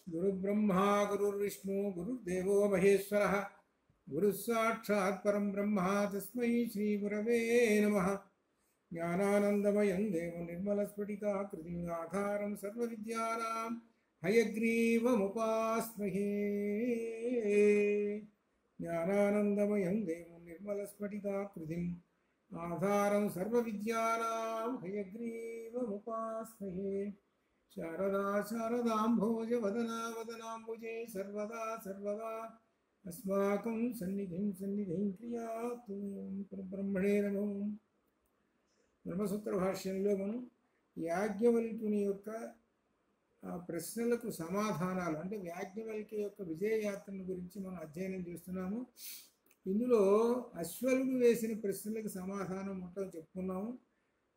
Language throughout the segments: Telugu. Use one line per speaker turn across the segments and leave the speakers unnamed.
गुरुर्ब्रह्मा गुरुर्विष्णु गुरुर्देवो महेश्वरः गुरुः साक्षात् परं ब्रह्म तस्मै श्रीगुरवे नमः। ज्ञानानन्दमयं देवं निर्मलस्फटिकाकृतिम् आधारं सर्वविद्यानां हयग्रीवमुपास्महे। ज्ञानानन्दमयं देवं निर्मलस्फटिकाकृतिम् आधारं सर्वविद्यानां हयग्रीवमुपास्महे। शारदा शारदाम्भोज वदना वदनाम्बुजे सर्वदा सर्वदा अस्माकं सन्निधिं क्रियातु। బ్రహ్మణే నమో. బ్రహ్మసూత్ర భాష్యంలో మనం యాజ్ఞవల్క్యుని యొక్క ప్రశ్నలకు సమాధానాలు అంటే యాజ్ఞవల్క్య యొక్క విజయయాత్రను గురించి మనం అధ్యయనం చేస్తున్నాము. ఇందులో అశ్వలుడు వేసిన ప్రశ్నలకు సమాధానం మొత్తం చెప్పుకున్నాము.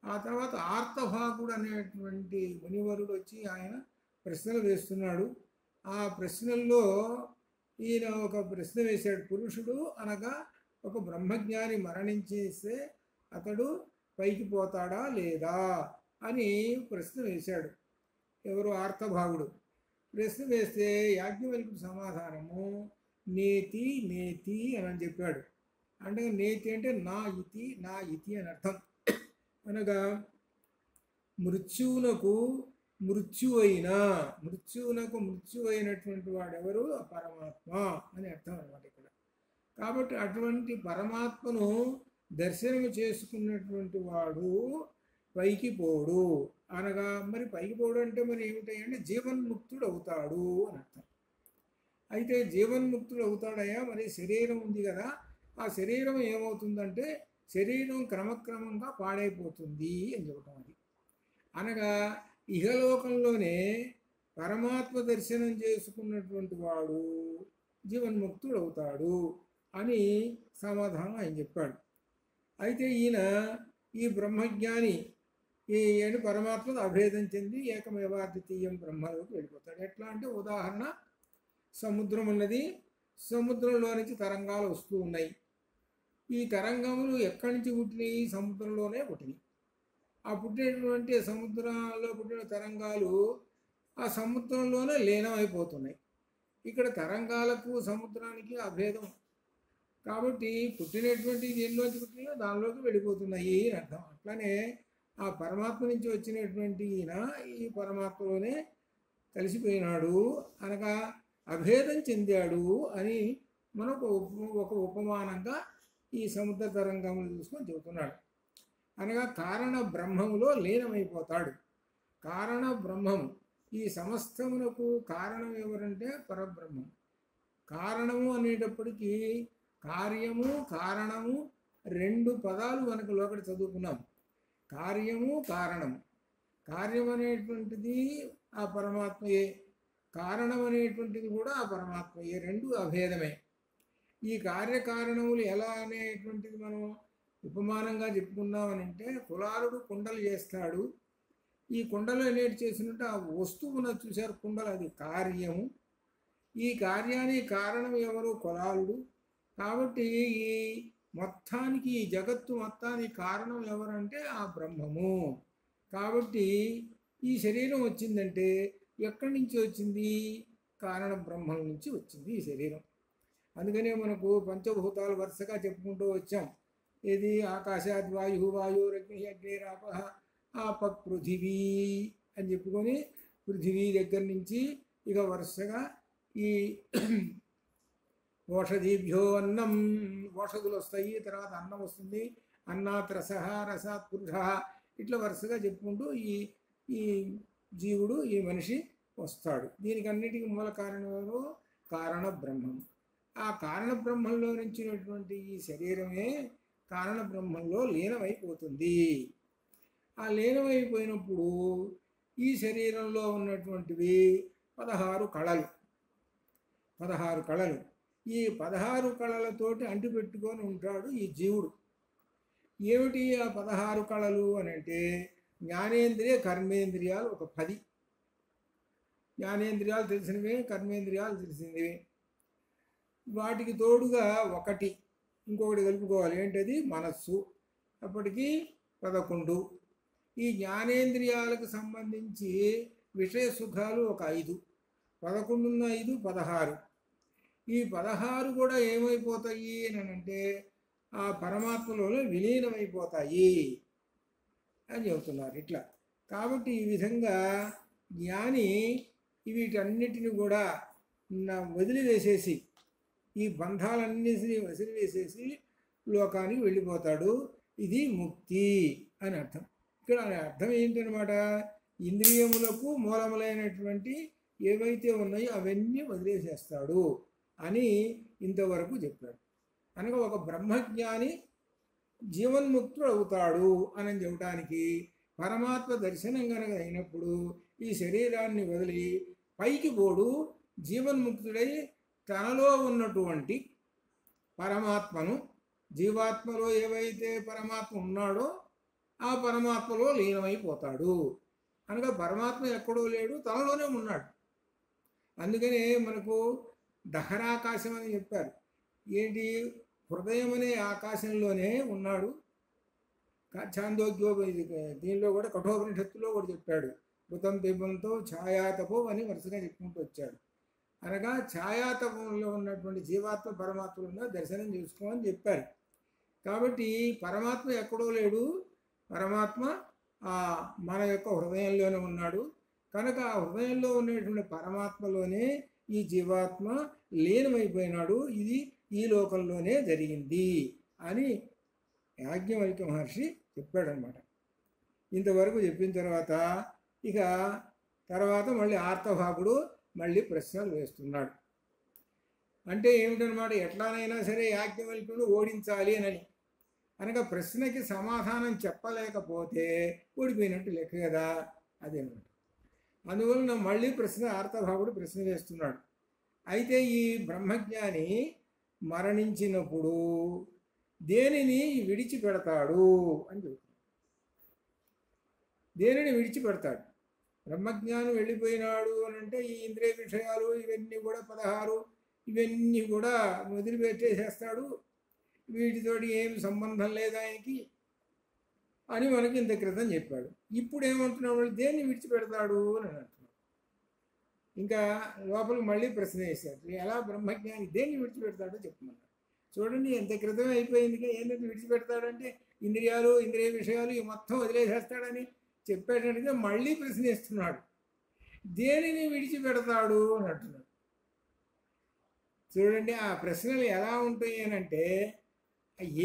ఆ తర్వాత ఆర్తభాగుడు అనేటువంటి మునివరుడు వచ్చి ఆయన ప్రశ్నలు వేస్తున్నాడు. ఆ ప్రశ్నల్లో ఈయన ఒక ప్రశ్న వేశాడు. పురుషుడు అనగా ఒక బ్రహ్మజ్ఞాని మరణించేస్తే అతడు పైకి పోతాడా లేదా అని ప్రశ్న వేశాడు. ఎవరు? ఆర్తభాగుడు. ప్రశ్న వేస్తే యాజ్ఞవల్క్యుడు సమాధానము నేతి నేతి అని చెప్పాడు. అంటే నేతి అంటే నా ఇతి అని అర్థం. అనగా మృత్యువునకు మృత్యు అయినటువంటి వాడెవరు? పరమాత్మ అని అర్థం అన్నమాట ఇక్కడ. కాబట్టి అటువంటి పరమాత్మను దర్శనము చేసుకున్నటువంటి వాడు పైకి పోడు. అనగా మరి పైకి పోడు అంటే మరి ఏమిటంటే జీవన్ముక్తుడు అవుతాడు అని అర్థం. అయితే జీవన్ముక్తుడు అవుతాడయ్యా, మరి శరీరం ఉంది కదా, ఆ శరీరం ఏమవుతుందంటే శరీరం క్రమక్రమంగా పాడైపోతుంది అని చెప్పటం. అది అనగా ఇహలోకంలోనే పరమాత్మ దర్శనం చేసుకున్నటువంటి వాడు జీవన్ముక్తుడు అవుతాడు అని సమాధానం ఆయన చెప్పాడు. అయితే ఈయన ఈ బ్రహ్మజ్ఞాని ఈ పరమాత్మ అభేదం చెంది ఏకమేవాద్వితీయం బ్రహ్మలోకి వెళ్ళిపోతాడు. ఎట్లా అంటే ఉదాహరణ, సముద్రం ఉన్నది, సముద్రంలో నుంచి తరంగాలు వస్తూ ఉన్నాయి. ఈ తరంగములు ఎక్కడి నుంచి పుట్టినాయి? సముద్రంలోనే పుట్టినాయి. ఆ పుట్టినటువంటి సముద్రంలో పుట్టిన తరంగాలు ఆ సముద్రంలోనే లీనమైపోతున్నాయి. ఇక్కడ తరంగాలకు సముద్రానికి అభేదం కాబట్టి పుట్టినటువంటి దేనిలోకి పుట్టినా దానిలోకి వెళ్ళిపోతున్నాయి అని అర్థం. అట్లానే ఆ పరమాత్మ నుంచి వచ్చినటువంటి ఈయన ఈ పరమాత్మలోనే కలిసిపోయినాడు అనగా అభేదం చెందాడు అని మనకు ఒక ఉపమానంగా ఈ సముద్ర తరంగములు చూసుకొని చెబుతున్నాడు. అనగా కారణ బ్రహ్మములో లీనమైపోతాడు. కారణ బ్రహ్మము ఈ సమస్తమునకు కారణం ఎవరంటే పరబ్రహ్మం. కారణము అనేటప్పటికీ కార్యము కారణము రెండు పదాలు మనకు లోపల చదువుకున్నాం. కార్యము కారణము. కార్యం అనేటువంటిది ఆ పరమాత్మయే, కారణం అనేటువంటిది కూడా ఆ పరమాత్మయే, రెండు అభేదమే. ఈ కార్యకారణములు ఎలా అనేటువంటిది మనం ఉపమానంగా చెప్పుకున్నామనంటే, కులాలుడు కుండలు చేస్తాడు. ఈ కుండలు అనేటి చేసినట్టు ఆ వస్తువున చూశారు కుండలు, అది కార్యము. ఈ కార్యానికి కారణం ఎవరు? కులాలుడు. కాబట్టి ఈ మొత్తానికి ఈ జగత్తు మొత్తానికి కారణం ఎవరంటే ఆ బ్రహ్మము. కాబట్టి ఈ శరీరం వచ్చిందంటే ఎక్కడి నుంచి వచ్చింది? కారణ బ్రహ్మం నుంచి వచ్చింది ఈ శరీరం. అందుకనే మనకు పంచభూతాలు వరుసగా చెప్పుకుంటూ వచ్చాం. ఇది ఆకాశాద్ వాయు వాయురగ్ని అగ్నిరాప ఆపక్ పృథివీ అని చెప్పుకొని పృథివీ దగ్గర నుంచి ఇక వరుసగా ఈ ఓషధీభ్యో అన్నం, ఓషధులు వస్తాయి, తర్వాత అన్నం వస్తుంది, అన్నాత్ రసః రసాత్ పురుషః, ఇట్లా వరుసగా చెప్పుకుంటూ ఈ జీవుడు ఈ మనిషి వస్తాడు. దీనికి అన్నిటికీ మూల కారణం ఎవరు? కారణ బ్రహ్మం. ఆ కారణ బ్రహ్మంలో నుంచినటువంటి ఈ శరీరమే కారణ బ్రహ్మంలో లీనమైపోతుంది. ఆ లీనమైపోయినప్పుడు ఈ శరీరంలో ఉన్నటువంటివి 16 కళలు. ఈ 16 కళలతోటి అంటిపెట్టుకొని ఉంటాడు ఈ జీవుడు. ఏమిటి ఆ 16 కళలు అని అంటే, జ్ఞానేంద్రియ కర్మేంద్రియాలు ఒక 10. జ్ఞానేంద్రియాలు తెలిసినవే, కర్మేంద్రియాలు తెలిసినవే. వాటికి తోడుగా ఇంకొకటి కలుపుకోవాలి. ఏంటది? మనస్సు. అప్పటికి 11. ఈ జ్ఞానేంద్రియాలకు సంబంధించి విషయ సుఖాలు ఒక 5, 11 5 16. ఈ 16 కూడా ఏమైపోతాయి అని అంటే ఆ పరమాత్మలోనే విలీనమైపోతాయి అని చెబుతున్నారు ఇట్లా. కాబట్టి ఈ విధంగా జ్ఞాని వీటన్నిటిని కూడా వదిలివేసేసి, ఈ బంధాలన్నిటినీ వదిలివేసేసి లోకానికి వెళ్ళిపోతాడు. ఇది ముక్తి అని అర్థం. ఇక్కడ అర్థం ఏంటనమాట, ఇంద్రియములకు మూలములైనటువంటి ఏవైతే ఉన్నాయో అవన్నీ వదిలేసేస్తాడు అని ఇంతవరకు చెప్పాడు. అనగా ఒక బ్రహ్మజ్ఞాని జీవన్ముక్తుడు అవుతాడు అని చెప్పడానికి పరమాత్మ దర్శనం కనుక అయినప్పుడు ఈ శరీరాన్ని వదిలి పైకి పోడు, జీవన్ముక్తుడై తనలో ఉన్నటువంటి పరమాత్మను, జీవాత్మలో ఏవైతే పరమాత్మ ఉన్నాడో ఆ పరమాత్మలో లీనమైపోతాడు. అనగా పరమాత్మ ఎక్కడో లేడు, తనలోనే ఉన్నాడు. అందుకనే మనకు దహరాకాశం అని చెప్పారు. ఏంటి, హృదయం అనే ఆకాశంలోనే ఉన్నాడు. ఛాందోగ్యో దీనిలో కూడా కఠోపనిషత్తులో కూడా చెప్పాడు. కృతం బింబంతో ఛాయాతపో అని వరుసగా చెప్పుకుంటూ వచ్చాడు. అనగా ఛాయాతపంలో ఉన్నటువంటి జీవాత్మ పరమాత్మలను దర్శనం చేసుకోమని చెప్పారు. కాబట్టి పరమాత్మ ఎక్కడో లేడు, పరమాత్మ మన యొక్క హృదయంలోనే ఉన్నాడు. కనుక ఆ హృదయంలో ఉన్నటువంటి పరమాత్మలోనే ఈ జీవాత్మ లీనమైపోయినాడు. ఇది ఈ లోకంలోనే జరిగింది అని యాజ్ఞవల్క్య మహర్షి చెప్పాడనమాట. ఇంతవరకు చెప్పిన తర్వాత ఇక తర్వాత మళ్ళీ ఆర్తభాగుడు మళ్ళీ ప్రశ్నలు వేస్తున్నాడు. అంటే ఏమిటనమాట, ఎట్లానైనా సరే యాజ్ఞవల్క్యుడు ఓడించాలి అని. అనగా ప్రశ్నకి సమాధానం చెప్పలేకపోతే ఓడిపోయినట్టు లెక్క కదా, అదేనమాట. అందువలన మళ్ళీ ఆర్తభాగుడు ప్రశ్న వేస్తున్నాడు. అయితే ఈ బ్రహ్మజ్ఞాని మరణించినప్పుడు దేనిని విడిచిపెడతాడు అని చెబుతున్నాడు. దేనిని విడిచిపెడతాడు? బ్రహ్మజ్ఞానం వెళ్ళిపోయినాడు అని అంటే ఈ ఇంద్రియ విషయాలు ఇవన్నీ కూడా 16 ఇవన్నీ కూడా వదిలిపెట్టేసేస్తాడు, వీటితోటి ఏమి సంబంధం లేదు ఆయనకి అని మనకి ఇంత క్రితం చెప్పాడు. ఇప్పుడు ఏమంటున్నాడు, దేన్ని విడిచిపెడతాడు అని అంటున్నాడు. ఇంకా లోపలికి మళ్ళీ ప్రశ్న వేశాడు, ఎలా బ్రహ్మజ్ఞాని దేన్ని విడిచిపెడతాడో చెప్పమన్నాడు. చూడండి, ఎంత క్రితమే అయిపోయింది. ఏంటంటే విడిచిపెడతాడంటే ఇంద్రియాలు, ఇంద్రియ విషయాలు ఈ మొత్తం వదిలేసేస్తాడని చెప్పేటట్టుగా మళ్ళీ ప్రశ్నిస్తున్నాడు. దేనిని విడిచిపెడతాడు అని అంటున్నాడు. చూడండి, ఆ ప్రశ్నలు ఎలా ఉంటాయి అని అంటే,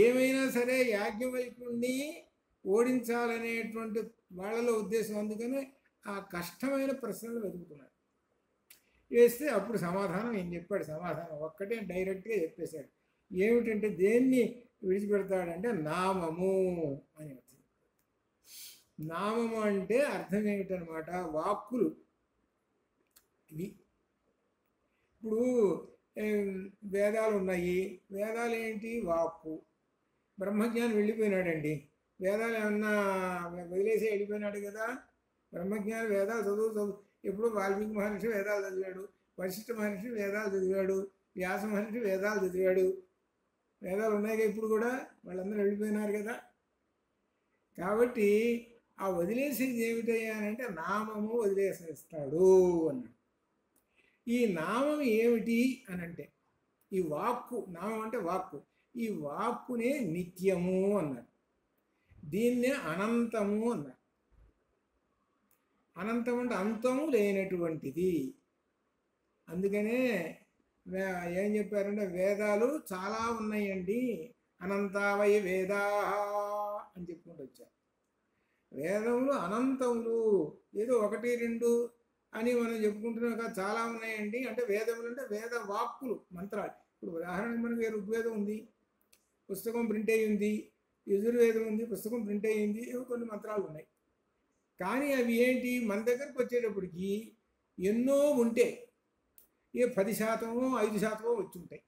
ఏమైనా సరే యాజ్ఞవల్క్యుడిని ఓడించాలనేటువంటి వాళ్ళలో ఉద్దేశం. అందుకని ఆ కష్టమైన ప్రశ్నలు వెతుకుతున్నాడు. వేస్తే అప్పుడు సమాధానం ఏం చెప్పాడు, సమాధానం ఒక్కటే డైరెక్ట్గా చెప్పేశాడు. ఏమిటంటే దేన్ని విడిచిపెడతాడంటే నామము అని అర్థం. నామము అంటే అర్థం ఏమిటనమాట, వాక్కులు. ఇవి ఇప్పుడు వేదాలు ఉన్నాయి. వేదాలు ఏంటి, వాక్కు. బ్రహ్మజ్ఞానం వెళ్ళిపోయినాడండి, వేదాలు ఏమన్నా వదిలేసి వెళ్ళిపోయినాడు కదా. బ్రహ్మజ్ఞానం వేదాలు చదువు ఎప్పుడు వాల్మీకి మహర్షి వేదాలు చదివాడు, వశిష్ఠ మహర్షి వేదాలు చదివాడు, వ్యాస మహర్షి వేదాలు చదివాడు. వేదాలు ఉన్నాయి కదా ఇప్పుడు కూడా, వాళ్ళందరూ వెళ్ళిపోయినారు కదా. కాబట్టి ఆ వదిలేసేది ఏమిటయ్యా అని అంటే నామము వదిలేసేస్తాడు అన్నాడు. ఈ నామం ఏమిటి అని అంటే ఈ వాక్కు. నామం అంటే వాక్కు. ఈ వాక్కునే నిత్యము అన్నారు, దీన్నే అనంతము అన్నారు. అనంతం అంటే అంతము లేనటువంటిది. అందుకనే ఏం చెప్పారంటే వేదాలు చాలా ఉన్నాయండి, అనంతావై వేదా అని చెప్పుకుంటూ వచ్చారు. వేదములు అనంతములు, ఏదో 1 2 అని మనం చెప్పుకుంటున్నాం కదా, చాలా ఉన్నాయండి అంటే వేదములు అంటే వేద వాక్కులు, మంత్రాలు. ఇప్పుడు ఉదాహరణకు మనకి ఋగ్వేదం ఉంది, పుస్తకం ప్రింట్ అయ్యి ఉంది, యజుర్వేదం ఉంది, పుస్తకం ప్రింట్ అయ్యింది, కొన్ని మంత్రాలు ఉన్నాయి. కానీ అవి ఏంటి, మన దగ్గరకు వచ్చేటప్పటికి ఎన్నో ఉంటే 10% 5% వచ్చి ఉంటాయి.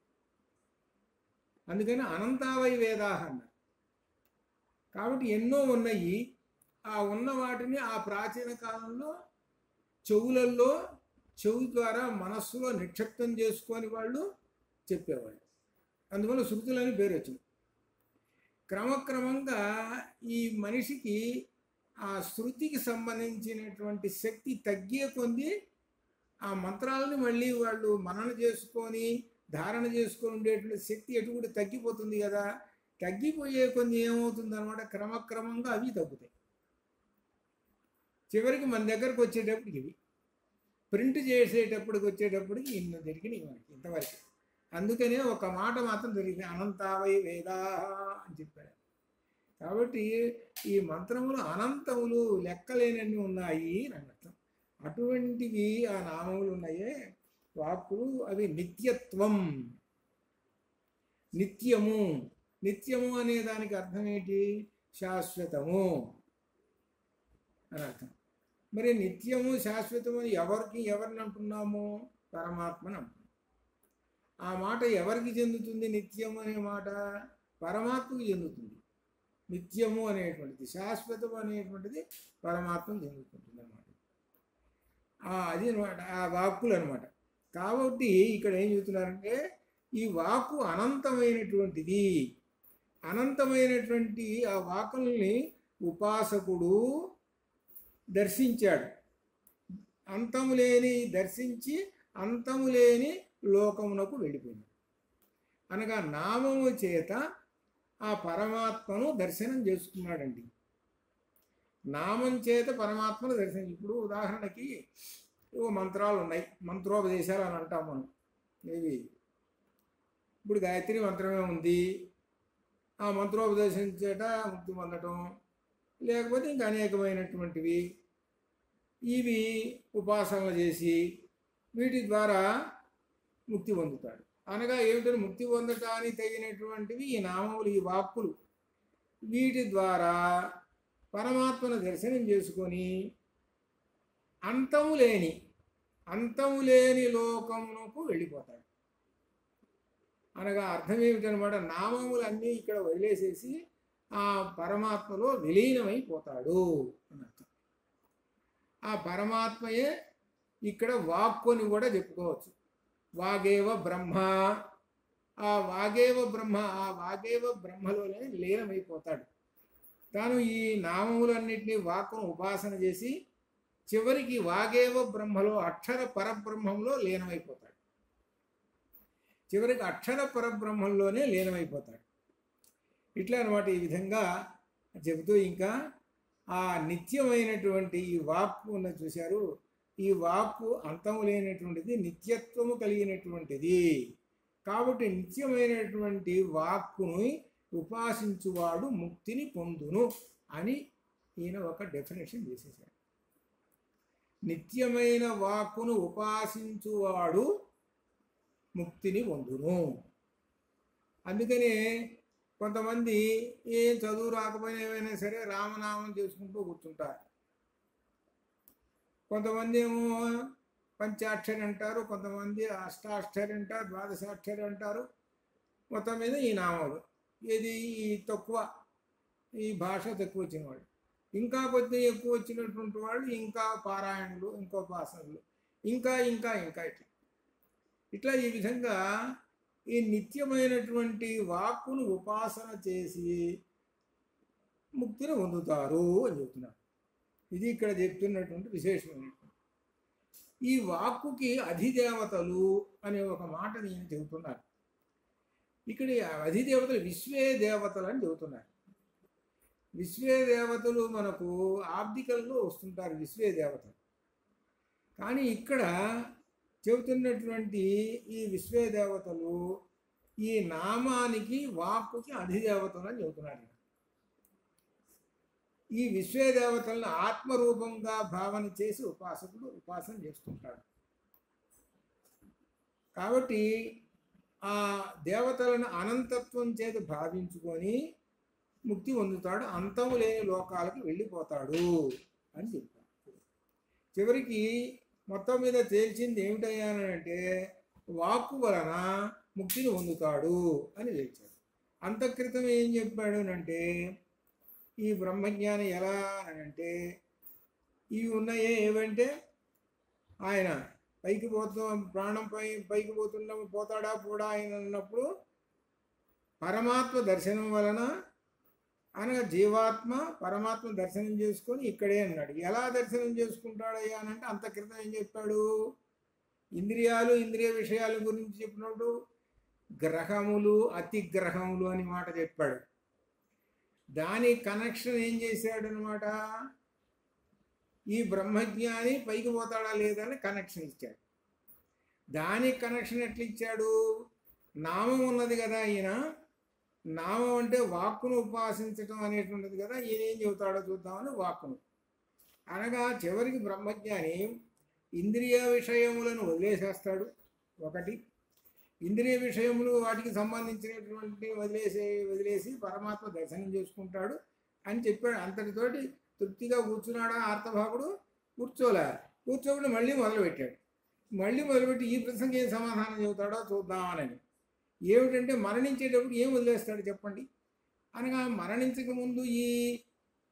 అందుకని అనంతావై వేదాహ అన్నారు. కాబట్టి ఎన్నో ఉన్నాయి. ఆ ఉన్న వాటిని ఆ ప్రాచీన కాలంలో చెవు ద్వారా మనస్సులో నిక్షిప్తం చేసుకొని వాళ్ళు చెప్పేవాళ్ళు. అందువల్ల శృతులని పేరు వచ్చింది. క్రమక్రమంగా ఈ మనిషికి ఆ శృతికి సంబంధించినటువంటి శక్తి తగ్గే కొద్దీ ఆ మంత్రాలని మళ్ళీ వాళ్ళు మనన చేసుకొని ధారణ చేసుకొని ఉండేటువంటి శక్తి ఎటు కూడా తగ్గిపోతుంది కదా. తగ్గిపోయే కొన్ని ఏమవుతుంది అనమాట, క్రమక్రమంగా అవి తగ్గుతాయి. చివరికి మన దగ్గరకు వచ్చేటప్పటికి ఇవి ప్రింట్ చేసేటప్పటికి వచ్చేటప్పటికి ఇన్ని జరిగినాయి మనకి ఇంతవరకు. అందుకనే ఒక మాట మాత్రం జరిగింది, అనంతావై వేదా అని చెప్పాడు. కాబట్టి ఈ మంత్రములు అనంతములు లెక్కలేనన్ని ఉన్నాయి అని అర్థం. అటువంటివి ఆ నామములు ఉన్నాయే వాక్కులు, అవి నిత్యత్వం, నిత్యము. నిత్యము అనే దానికి అర్థం ఏంటి? శాశ్వతము అని అర్థం. మరి నిత్యము శాశ్వతము అని ఎవరిని అంటున్నాము? పరమాత్మని అంటున్నాము. ఆ మాట ఎవరికి చెందుతుంది? నిత్యము అనే మాట పరమాత్మకు చెందుతుంది. నిత్యము అనేటువంటిది, శాశ్వతము అనేటువంటిది పరమాత్మకు చెందుతుంటుంది అన్నమాట. అది అనమాట ఆ వాక్కులు అనమాట. కాబట్టి ఇక్కడ ఏం చెబుతున్నారంటే ఈ వాక్కు అనంతమైనటువంటిది. అనంతమైనటువంటి ఆ వాక్కుల్ని ఉపాసకుడు దర్శించాడు. అంతము లేని దర్శించి అంతము లేని లోకమునకు వెళ్ళిపోయింది. అనగా నామము చేత ఆ పరమాత్మను దర్శనం చేసుకున్నాడండి. నామం చేత పరమాత్మను దర్శనం. ఇప్పుడు ఉదాహరణకి మంత్రాలు ఉన్నాయి, మంత్రోపదేశాలు అని అంటాం మనం. ఇవి ఇప్పుడు గాయత్రి మంత్రమే ఉంది, ఆ మంత్రోపదేశం చేత ముక్తి పొందటం, లేకపోతే ఇంకా అనేకమైనటువంటివి ఇవి ఉపాసనలు చేసి వీటి ద్వారా ముక్తి పొందుతాడు. అనగా ఏమిటని ముక్తి పొందటానికి తగినటువంటివి ఈ నామములు, ఈ వాక్కులు. వీటి ద్వారా పరమాత్మను దర్శనం చేసుకొని అంతము లేని లోకమునకు వెళ్ళిపోతాడు. అనగా అర్థం ఏమిటనమాట, నామములన్నీ ఇక్కడ వదిలేసేసి ఆ పరమాత్మలో విలీనమైపోతాడు అని అర్థం. ఆ పరమాత్మయే ఇక్కడ వాక్కుని కూడా చెప్పుకోవచ్చు. వాగేవ బ్రహ్మ, ఆ వాగేవ బ్రహ్మలోనే లీనమైపోతాడు. తాను ఈ నామములన్నింటినీ వాక్కును ఉపాసన చేసి చివరికి వాగేవ బ్రహ్మలో, అక్షర పరబ్రహ్మంలో లీనమైపోతాడు. చివరికి అక్షర పరబ్రహ్మంలోనే లీనమైపోతాడు. ఇట్లా అనమాట. ఈ విధంగా చెబుతూ ఇంకా ఆ నిత్యమైనటువంటి ఈ వాక్కు ఉన్న చూశారు, ఈ వాక్కు అంతము లేనటువంటిది, నిత్యత్వము కలిగినటువంటిది. కాబట్టి నిత్యమైనటువంటి వాక్కును ఉపాసించువాడు ముక్తిని పొందును అని ఈయన ఒక డెఫినేషన్ చేసేసాడు. నిత్యమైన వాక్కును ఉపాసించువాడు ముక్తిని పొందును. అందుకనే కొంతమంది ఏం చదువు రాకపోయినా ఏమైనా సరే రామనామం చేసుకుంటూ కూర్చుంటారు. కొంతమంది ఏమో పంచాక్షరి అంటారు, కొంతమంది అష్టాక్షరి అంటారు, ద్వాదశాక్షరి అంటారు. మొత్తం మీద ఈ నామాలు ఏది ఈ తక్కువ, ఈ భాష తక్కువ వచ్చిన వాళ్ళు, ఇంకా కొద్దిగా ఎక్కువ వచ్చినటువంటి వాళ్ళు ఇంకా పారాయణలు, ఇంకోపాసనలు, ఇంకా ఇంకా ఇంకా ఇట్లా ఈ విధంగా ఈ నిత్యమైనటువంటి వాక్కును ఉపాసన చేసి ముక్తిని పొందుతారు అని చెప్తున్నారు. ఇది ఇక్కడ చెప్తున్నటువంటి విశేషమైనటువంటి. ఈ వాక్కుకి అధిదేవతలు అనే ఒక మాట నేను చెబుతున్నారు. ఇక్కడ అధిదేవతలు విశ్వే దేవతలు అని చెబుతున్నారు. విశ్వే దేవతలు మనకు ఆబ్దికల్లో వస్తుంటారు విశ్వే దేవతలు. కానీ ఇక్కడ చెబుతున్నటువంటి ఈ విశ్వే దేవతలు ఈ నామానికి వాక్కుకి అధిదేవతలు అని చెబుతున్నారు. ఈ విశ్వే దేవతలను ఆత్మరూపంగా భావన చేసి ఉపాసకుడు ఉపాసన చేస్తుంటాడు. కాబట్టి ఆ దేవతలను అనంతత్వం చేత భావించుకొని ముక్తి పొందుతాడు, అంతము లేని లోకాలకు వెళ్ళిపోతాడు అని చెప్తాడు. చివరికి మొత్తం మీద తేల్చింది ఏమిటయ్యానంటే వాక్కు వలన ముక్తిని పొందుతాడు అని తేల్చాడు. అంతక్రితం ఏం చెప్పాడు అంటే ఈ బ్రహ్మజ్ఞానం ఎలా అంటే ఇవి ఉన్నాయే ఏవంటే ఆయన పైకి ప్రాణం పైకి పోతాడా పోడా ఆయన అన్నప్పుడు పరమాత్మ దర్శనం వలన అనగా జీవాత్మ పరమాత్మ దర్శనం చేసుకొని ఇక్కడే అన్నాడు. ఎలా దర్శనం చేసుకుంటాడయ్యా అని అంటే అంత క్రితం ఏం చెప్పాడు? ఇంద్రియాలు ఇంద్రియ విషయాల గురించి చెప్పినప్పుడు గ్రహములు అతిగ్రహములు అని మాట చెప్పాడు. దాని కనెక్షన్ ఏం చేశాడు అనమాట? ఈ బ్రహ్మజ్ఞాని పైకి పోతాడా లేదని కనెక్షన్ ఇచ్చాడు. దానికి కనెక్షన్ ఎట్లా ఇచ్చాడు? నామం ఉన్నది కదా, ఈయన నామం అంటే వాక్కును ఉపాసించటం అనేటువంటిది కదా, ఈయన ఏం చెబుతాడో చూద్దామని వాక్కును అనగా చివరికి బ్రహ్మజ్ఞాని ఇంద్రియ విషయములను వదిలేసేస్తాడు. ఒకటి ఇంద్రియ విషయములు వాటికి సంబంధించినటువంటి వదిలేసి పరమాత్మ దర్శనం చేసుకుంటాడు అని చెప్పాడు. అంతటితోటి తృప్తిగా కూర్చున్నాడా ఆర్తభాగుడు? కూర్చోబడి మళ్ళీ మొదలుపెట్టి ఈ ప్రశ్నకి ఏం సమాధానం చెబుతాడో చూద్దామని. ఏమిటంటే మరణించేటప్పుడు ఏం వదిలేస్తాడు చెప్పండి? అనగా మరణించక ముందు ఈ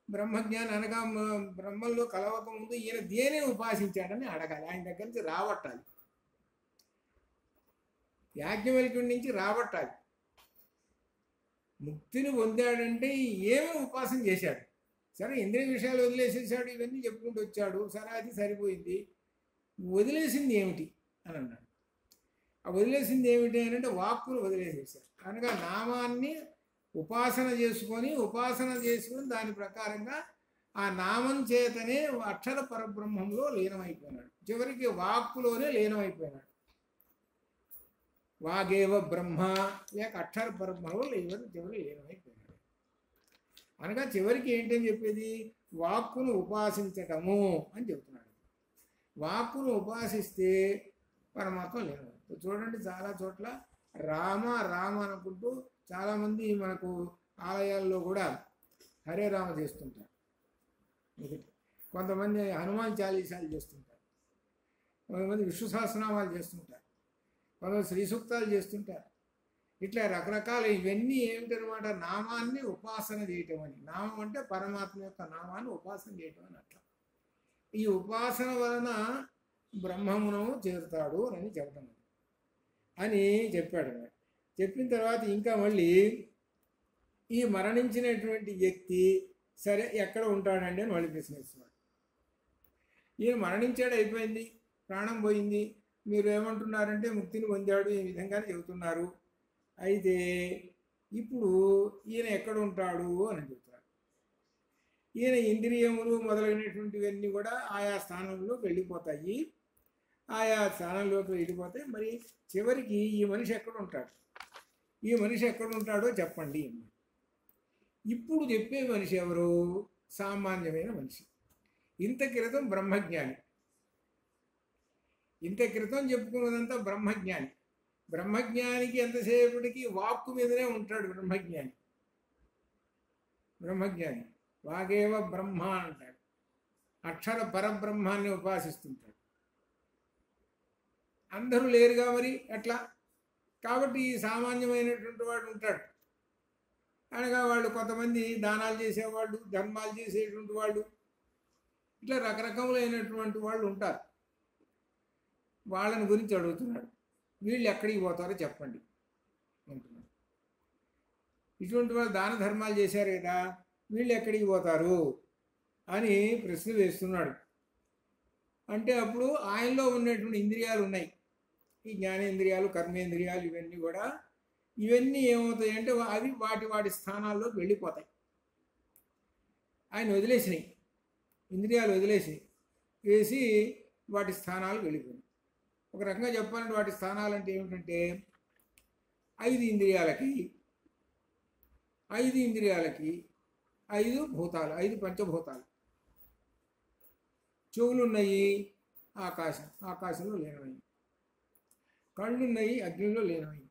బ్రహ్మజ్ఞాని అనగా బ్రహ్మంలో కలవక ముందు ఈయన దేనిని ఉపాసించాడని అడగాలి. ఆయన దగ్గర నుంచి రాబట్టాలి, యాజ్ఞవల్క్యుడి నుంచి రాబట్టాలి. ముక్తిని పొందాడంటే ఏమి ఉపాసన చేశాడు? సరే ఇంద్రియ విషయాలు వదిలేసేసాడు, ఇవన్నీ చెప్పుకుంటూ వచ్చాడు, సరే అది సరిపోయింది. వదిలేసింది ఏమిటి అని అన్నాడు. ఆ వదిలేసింది ఏమిటి అని అంటే వాక్కును వదిలేసేసాడు. అనగా నామాన్ని ఉపాసన చేసుకొని దాని ప్రకారంగా ఆ నామం చేతనే అక్షర పరబ్రహ్మంలో లీనమైపోయినాడు. చివరికి వాక్కులోనే లీనమైపోయినాడు. వాగేవ బ్రహ్మ లేక అక్షర పరబ్రహ్మంలో చివరికి లీనమైపోయినాడు. అనగా చివరికి ఏంటని చెప్పేది? వాక్కును ఉపాసించటము అని చెబుతున్నాడు. వాక్కును ఉపాసిస్తే పరమాత్మ లీనమైపోతుంది. చూడండి చాలా చోట్ల రామ రామ అనుకుంటూ చాలామంది మనకు ఆలయాల్లో కూడా హరే రామ చేస్తుంటారు. కొంతమంది హనుమాన్ చాలీసాలు చేస్తుంటారు, కొంతమంది విష్ణు సహస్రనామాలు చేస్తుంటారు, కొంతమంది శ్రీ సూక్తాలు చేస్తుంటారు. ఇట్లా రకరకాల ఇవన్నీ ఏమిటనమాట? నామాన్ని ఉపాసన చేయటం అని. నామం అంటే పరమాత్మ యొక్క నామాన్ని ఉపాసన చేయటం అని అర్థం. ఈ ఉపాసన వలన బ్రహ్మమును చేరుతాడు అని చెప్పడం అని చెప్పాడు. చెప్పిన తర్వాత ఇంకా మళ్ళీ ఈ మరణించినటువంటి వ్యక్తి సరే ఎక్కడ ఉంటాడండి అని మళ్ళీ ప్రశ్నిస్తున్నాడు. ఈయన మరణించాడు, అయిపోయింది, ప్రాణం పోయింది, మీరు ఏమంటున్నారంటే ముక్తిని పొందాడు ఈ విధంగానే చెబుతున్నారు. అయితే ఇప్పుడు ఈయన ఎక్కడ ఉంటాడు అని చెబుతున్నారు. ఈయన ఇంద్రియములు మొదలైనటువంటివన్నీ కూడా ఆయా స్థానంలోకి వెళ్ళిపోతాయి. మరి చివరికి ఈ మనిషి ఎక్కడ ఉంటాడు? ఈ మనిషి ఎక్కడ ఉంటాడో చెప్పండి. ఇప్పుడు చెప్పే మనిషి ఎవరు? సామాన్యమైన మనిషి. ఇంత క్రితం బ్రహ్మజ్ఞాని, ఇంత క్రితం చెప్పుకున్నదంతా బ్రహ్మజ్ఞాని. బ్రహ్మజ్ఞానికి ఎంతసేపటికి వాక్కు మీదనే ఉంటాడు బ్రహ్మజ్ఞాని. వాగేవ బ్రహ్మ అంటాడు, అక్షర పరబ్రహ్మాన్ని ఉపాసిస్తుంటాడు. అందరూ లేరుగా మరి ఎట్లా? కాబట్టి ఈ సామాన్యమైనటువంటి వాడు ఉంటాడు. అనగా వాళ్ళు కొంతమంది దానాలు చేసేవాళ్ళు, ధర్మాలు చేసేటువంటి వాళ్ళు, ఇట్లా రకరకములైనటువంటి వాళ్ళు ఉంటారు. వాళ్ళని గురించి అడుగుతున్నాడు. వీళ్ళు ఎక్కడికి పోతారో చెప్పండి అంటున్నాడు. ఇటువంటి వాళ్ళు దాన ధర్మాలు చేశారు కదా, వీళ్ళు ఎక్కడికి పోతారు అని ప్రశ్న వేస్తున్నాడు. అంటే అప్పుడు ఆయనలో ఉన్నటువంటి ఇంద్రియాలు ఉన్నాయి, ఈ జ్ఞానేంద్రియాలు, కర్మేంద్రియాలు, ఇవన్నీ ఏమవుతాయి అంటే అవి వాటి స్థానాల్లోకి వెళ్ళిపోతాయి. ఆయన వదిలేసినాయి, ఇంద్రియాలు వేసి వాటి స్థానాలు వెళ్ళిపోయినాయి. ఒక రకంగా చెప్పాలంటే వాటి స్థానాలు అంటే ఏమిటంటే 5 ఇంద్రియాలకి 5 భూతాలు, 5 పంచభూతాలు. చెవులున్నాయి, ఆకాశంలో లీనమైంది. కళ్ళున్నాయి, అగ్నిలో లీనమైంది.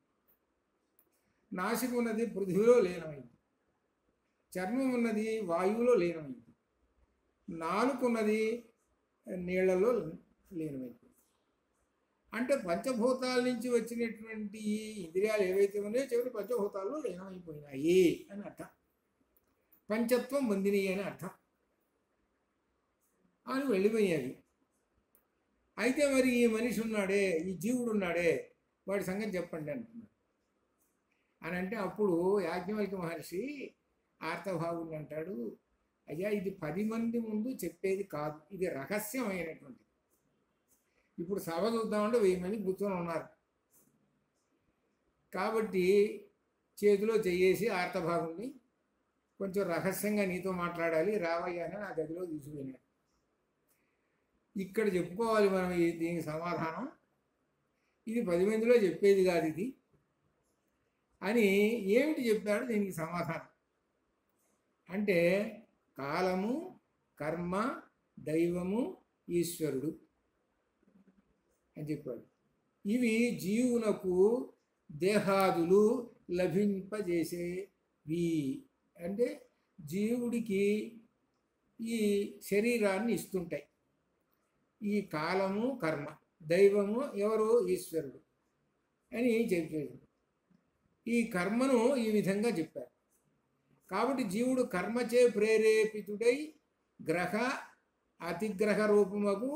నాసిక ఉన్నది, పృథ్వీలో లీనమైంది. చర్మం ఉన్నది, వాయువులో లీనమైంది. నాలుకున్నది, నీళ్లలో లీనమైంది. అంటే పంచభూతాల నుంచి వచ్చినటువంటి ఇంద్రియాలు ఏవైతే ఉన్నాయో చివరి పంచభూతాల్లో లీనమైపోయినాయి అని అర్థం. పంచత్వం పొందినాయి అని అర్థం. అని వెళ్ళిపోయాయి. అయితే మరి ఈ మనిషి ఉన్నాడే, ఈ జీవుడు ఉన్నాడే, వాడి సంగతి చెప్పండి అంటున్నాడు. అని అంటే అప్పుడు యాజ్ఞవల్క్య మహర్షి ఆర్తభావుని అంటాడు, అయ్యా ఇది 10 మంది ముందు చెప్పేది కాదు, ఇది రహస్యమైనటువంటి. ఇప్పుడు సభ చూద్దామంటే 1000 మంది కూర్చొని ఉన్నారు కాబట్టి చేతిలో చెయ్యేసి ఆర్తభాగుని కొంచెం రహస్యంగా నీతో మాట్లాడాలి రావయ్యా అని నా గదిలో తీసుకుపోయినాడు. ఇక్కడ చెప్పుకోవాలి మనం దీనికి సమాధానం, ఇది 10 మందిలో చెప్పేది కాదు ఇది అని. ఏమిటి చెప్పాడు దీనికి సమాధానం అంటే కాలము, కర్మ, దైవము, ఈశ్వరుడు అని చెప్పాడు. ఇవి జీవునకు దేహాదులు లభింపజేసేవి, అంటే జీవుడికి ఈ శరీరాన్ని ఇస్తుంటాయి. ఈ కాలము, కర్మ, దైవము ఎవరు? ఈశ్వరుడు అని చెప్పాడు. ఈ కర్మను ఈ విధంగా చెప్పారు. కాబట్టి జీవుడు కర్మచే ప్రేరేపితుడై గ్రహ అతిగ్రహ రూపముకు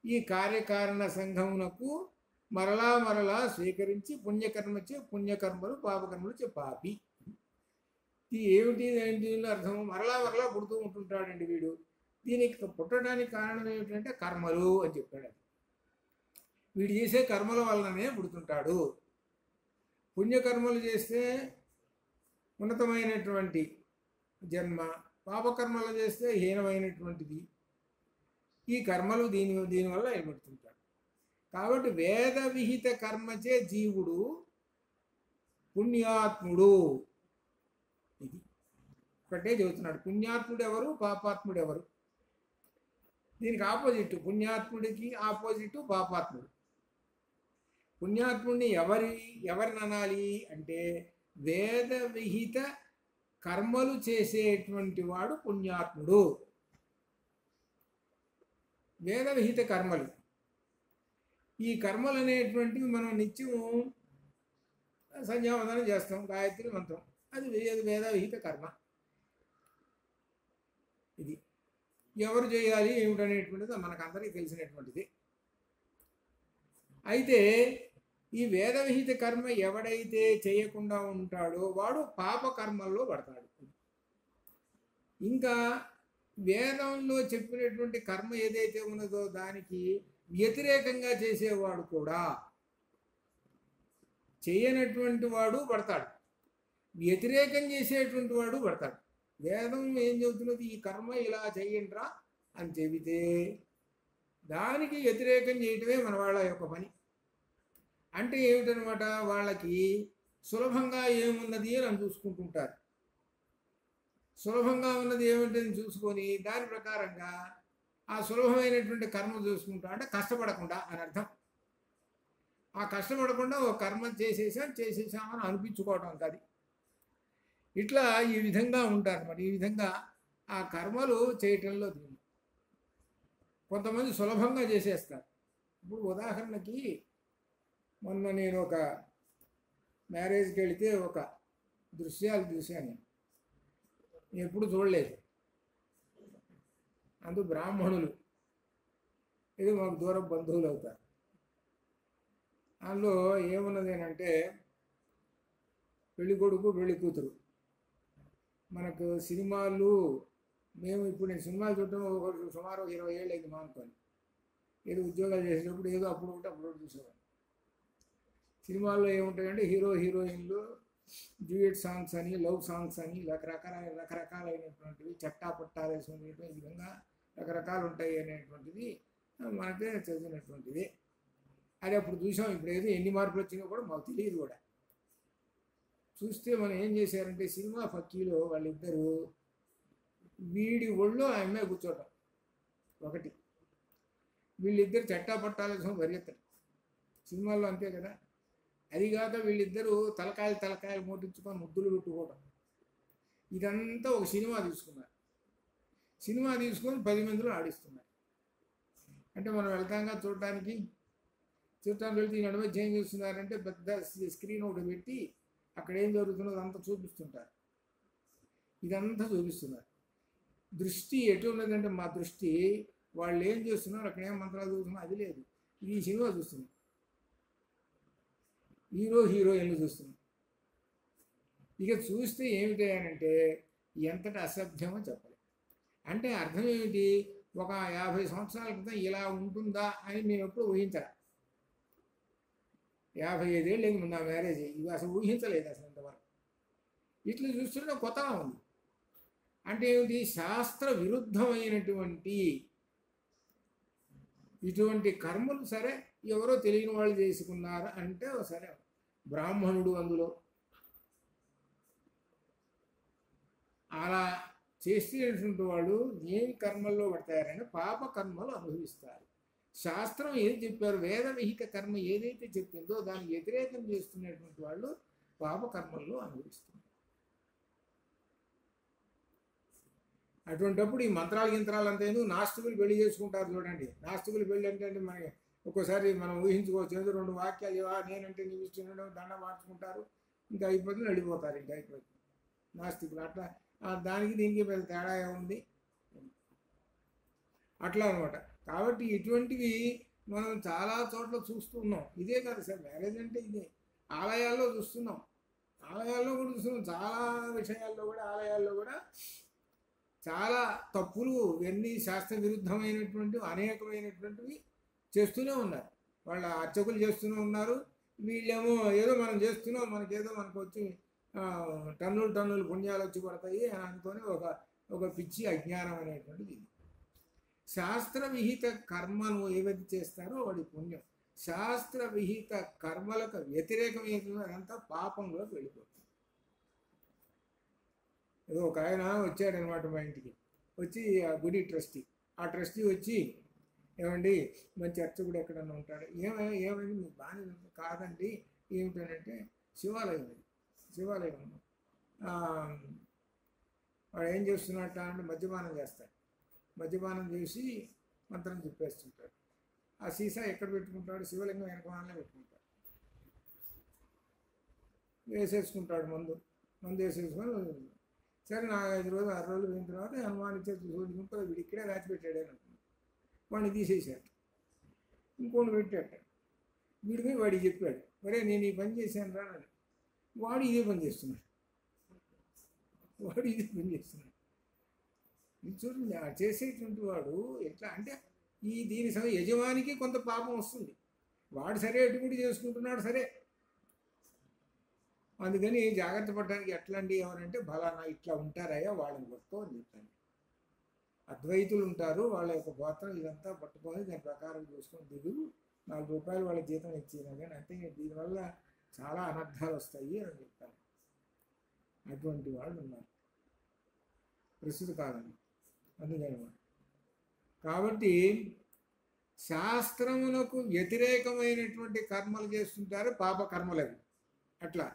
ఈ కార్యకారణ సంఘమునకు మరలా మరలా స్వీకరించి పుణ్యకర్మచే పుణ్యకర్మలు, పాపకర్మలు చే పాపి. ఇది ఏమిటి దీనిలో అర్థం? మరలా మరలా పుడుతూ ఉంటుంటాడండి వీడు. దీనికి పుట్టడానికి కారణం ఏమిటంటే కర్మలు అని చెప్పాడు. వీడు చేసే కర్మల వలననే పుడుతుంటాడు. పుణ్యకర్మలు చేస్తే ఉన్నతమైనటువంటి జన్మ, పాపకర్మలు చేస్తే హీనమైనటువంటిది. ఈ కర్మలు దీనివల్ల ఏర్పడుతుంటాడు. కాబట్టి వేద విహిత కర్మచే జీవుడు పుణ్యాత్ముడు. ఇది ఒకటే చెబుతున్నాడు. పుణ్యాత్ముడు ఎవరు, పాపాత్ముడు ఎవరు? దీనికి ఆపోజిట్, పుణ్యాత్ముడికి ఆపోజిట్ పాపాత్ముడు. పుణ్యాత్ముడిని ఎవరిని అనాలి అంటే వేద విహిత కర్మలు చేసేటువంటి వాడు పుణ్యాత్ముడు. వేద విహిత కర్మలు, ఈ కర్మలు అనేటువంటివి మనం నిత్యము సంధ్యావందనం చేస్తాం, గాయత్రి మంత్రం, అది వేద విహిత కర్మ. ఇది ఎవరు చేయాలి ఏమిటనేటువంటిది మనకందరికీ తెలిసినటువంటిది. అయితే ఈ వేద విహిత కర్మ ఎవడైతే చేయకుండా ఉంటాడో వాడు పాప కర్మల్లో పడతాడు. ఇంకా వేదంలో చెప్పినటువంటి కర్మ ఏదైతే ఉన్నదో దానికి వ్యతిరేకంగా చేసేవాడు కూడా, చేయనటువంటి వాడు పడతాడు, వ్యతిరేకం చేసేటువంటి వాడు పడతాడు. వేదం ఏం చెబుతున్నది? ఈ కర్మ ఇలా చెయ్యండిరా అని చెబితే దానికి వ్యతిరేకం చేయటమే మన వాళ్ళ యొక్క పని. అంటే ఏమిటనమాట, వాళ్ళకి సులభంగా ఏమున్నది అని చూసుకుంటుంటారు. సులభంగా ఉన్నది ఏమిటని చూసుకొని దాని ప్రకారంగా ఆ సులభమైనటువంటి కర్మ చూసుకుంటా, అంటే కష్టపడకుండా అని అర్థం. ఆ కష్టపడకుండా ఒక కర్మ చేసేసామని అనిపించుకోవటం కాదు. ఇట్లా ఈ విధంగా ఉంటారు అన్నమాట. ఈ విధంగా ఆ కర్మలు చేయటంలో కొంతమంది సులభంగా చేసేస్తారు. ఇప్పుడు ఉదాహరణకి మొన్న నేను ఒక మ్యారేజ్కి వెళితే ఒక దృశ్యాలు చూశాను, నేను ఎప్పుడు చూడలేదు. అందుకు బ్రాహ్మణులు ఇది మాకు దూర బంధువులు అవుతారు. అందులో ఏమున్నది అంటే పెళ్ళి కొడుకు పెళ్ళి కూతురు. మనకు సినిమాలు, మేము ఇప్పుడు నేను సినిమాలు చూడటం సుమారు 20 ఏళ్ళు అయింది మా అనుకోని. ఏదో ఉద్యోగాలు చేసేటప్పుడు ఏదో అప్పుడు ఒకటి అప్పుడు చూసేవాడు. సినిమాల్లో ఏముంటాయంటే హీరో హీరోయిన్లు డ్యూయట్ సాంగ్స్ అని, లవ్ సాంగ్స్ అని, రకరకాలైనటువంటివి, చట్టాపట్టాలు వేసుకునే ఈ విధంగా రకరకాలు ఉంటాయి అనేటువంటిది మనకే చదివినటువంటిది. అది అప్పుడు చూసాం. ఇప్పుడు ఏదో ఎన్ని మార్పులు వచ్చినా కూడా మాకు తెలియదు కూడా. చూస్తే మనం ఏం చేశారంటే సినిమా ఫక్కీలో వాళ్ళిద్దరూ వీడి ఒళ్ళో ఆ అమ్మాయి కూర్చోటం ఒకటి, వీళ్ళిద్దరు చట్టాపట్టాలు పరిగెత్తారు. సినిమాల్లో అంతే కదా. అదిగాక వీళ్ళిద్దరూ తలకాయలు మోటించుకొని ముద్దులు పెట్టుకోవడం. ఇదంతా ఒక సినిమా తీసుకున్నారు. సినిమా తీసుకొని 10 మందిలో ఆడిస్తున్నారు. అంటే మనం వెళ్తాంగా చూడటానికి వెళ్తే ఈ నడుమ ఏం చూస్తున్నారంటే పెద్ద స్క్రీన్ ఒకటి పెట్టి అక్కడ ఏం జరుగుతున్నదో అంతా చూపిస్తుంటారు. ఇదంతా చూపిస్తున్నారు. దృష్టి ఎటు ఉన్నదంటే మా దృష్టి వాళ్ళు ఏం చేస్తున్నారు, అక్కడ ఏం మంత్రాలు చూస్తున్నారు అది లేదు. ఈ సినిమా చూస్తున్నాం, హీరో హీరోయిన్లు చూస్తున్నాం. ఇక చూస్తే ఏమిటి అంటే ఎంతటి అసభ్యమో చెప్పలేదు. అంటే అర్థం ఏమిటి? ఒక 50 సంవత్సరాల క్రితం ఇలా ఉంటుందా అని మేము ఎప్పుడు ఊహించాలి. 55 ఏళ్ళు అయింది నా మ్యారేజ్, ఇవి అసలు ఊహించలేదు అసలు ఇంతవరకు. ఇట్లా చూస్తుంటే కొత్తగా ఉంది. అంటే ఏమిటి? శాస్త్ర విరుద్ధమైనటువంటి ఇటువంటి కర్మలు సరే ఎవరో తెలియని వాళ్ళు చేసుకున్నారు అంటే సరే, బ్రాహ్మణుడు అందులో అలా చేసేటువంటి వాళ్ళు ఏమి కర్మల్లో పడతారంటే పాప కర్మలు అనుభవిస్తారు. శాస్త్రం ఏది చెప్పారు, వేద విహిత కర్మ ఏదైతే చెప్పిందో దానికి వ్యతిరేకం చేస్తున్నటువంటి వాళ్ళు పాప కర్మల్లో అనుభవిస్తున్నారు. అటువంటిప్పుడు ఈ మంత్రాలు గింత్రాలు అంతేందు, నాస్తికులు పెళ్లి చేసుకుంటారు చూడండి. నాస్తికులు పెళ్లి అంటే మనకి ఒక్కోసారి మనం ఊహించుకోవచ్చు. ఏదో 2 వాక్యాలు నేనంటే నీ ఇష్టం దండ మార్చుకుంటారు, ఇంకా అయిపోతుంది, వెళ్ళిపోతారు, ఇంకా అయిపోతుంది. నాస్తికులు అట్లా దానికి దీనికి పెద్ద తేడా ఏముంది? అట్లా అనమాట. కాబట్టి ఇటువంటివి మనం చాలా చోట్ల చూస్తూ ఉన్నాం. ఇదే కాదు సార్, మ్యారేజ్ అంటే ఇదే. ఆలయాల్లో చూస్తున్నాం, ఆలయాల్లో కూడా చూస్తున్నాం. చాలా విషయాల్లో కూడా ఆలయాల్లో కూడా చాలా తప్పులు, ఇవన్నీ శాస్త్ర విరుద్ధమైనటువంటి అనేకమైనటువంటివి చేస్తూనే ఉన్నారు. వాళ్ళ అర్చకులు చేస్తూనే ఉన్నారు. వీళ్ళేమో ఏదో మనం చేస్తున్నాం, మనకు వచ్చి టన్నులు పుణ్యాలు వచ్చి పడతాయి అని అనుకొని ఒక పిచ్చి అజ్ఞానం అనేటువంటిది. శాస్త్ర విహిత కర్మను ఏవైతే చేస్తారో వాడి పుణ్యం, శాస్త్ర విహిత కర్మలకు వ్యతిరేకమైన అదంతా పాపంలోకి వెళ్ళిపోతుంది. ఏదో ఒక ఆయన వచ్చాడనమాట మా ఇంటికి. వచ్చి ఆ గుడి ట్రస్టీ, ఆ ట్రస్టీ వచ్చి, ఏమండి మంచి అర్చకుడు ఎక్కడన్నా ఉంటాడు? ఏమైంది మీకు బాగానే కాదండి, ఏమిటనంటే శివాలయం వాడు ఏం చేస్తున్నట్ట అంటే మద్యపానం చేస్తాడు. మద్యపానం చేసి మంత్రం చెప్పేస్తుంటాడు. ఆ సీసా ఎక్కడ పెట్టుకుంటాడు? శివలింగం వెనకమాలనే పెట్టుకుంటాడు. వేసేసుకుంటాడు మందు వేసేసుకొని, సరే 5 రోజులు 6 రోజులు పోయిన తర్వాత అనుమానించేది వీడు ఇక్కడే రాచిపెట్టాడే అనుకున్నాడు. వాడిని తీసేశాడు, ఇంకోటి పెట్టాడు. వీడికి వాడికి చెప్పాడు, మరే నేను ఈ పని చేశాను రా అని. వాడు ఇదే పని చేస్తున్నాడు. ఇది చూడండి, చేసేటువంటి వాడు ఎట్లా అంటే దీని యజమానికి కొంత పాపం వస్తుంది. వాడు సరే ఎటువంటి చేసుకుంటున్నాడు సరే. అందుకని జాగ్రత్త పడడానికి ఎట్లాంటి ఎవరంటే బలానా ఇట్లా ఉంటారయ్యా వాళ్ళని పట్టుకో అని చెప్తాను. అద్వైతులు ఉంటారు, వాళ్ళ యొక్క గోత్రం ఇదంతా పట్టుకొని దాని ప్రకారం చూసుకొని దిగు, 4 రూపాయలు వాళ్ళ జీతం ఇచ్చేనా కానీ అంతే, దీనివల్ల చాలా అనర్థాలు వస్తాయి అని చెప్తాను. అటువంటి వాళ్ళు ఉన్నారు ప్రస్తుత కాలంలో. అందుకని కాబట్టి శాస్త్రమునకు వ్యతిరేకమైనటువంటి కర్మలు చేస్తుంటారు, పాప కర్మలవి అట్లా.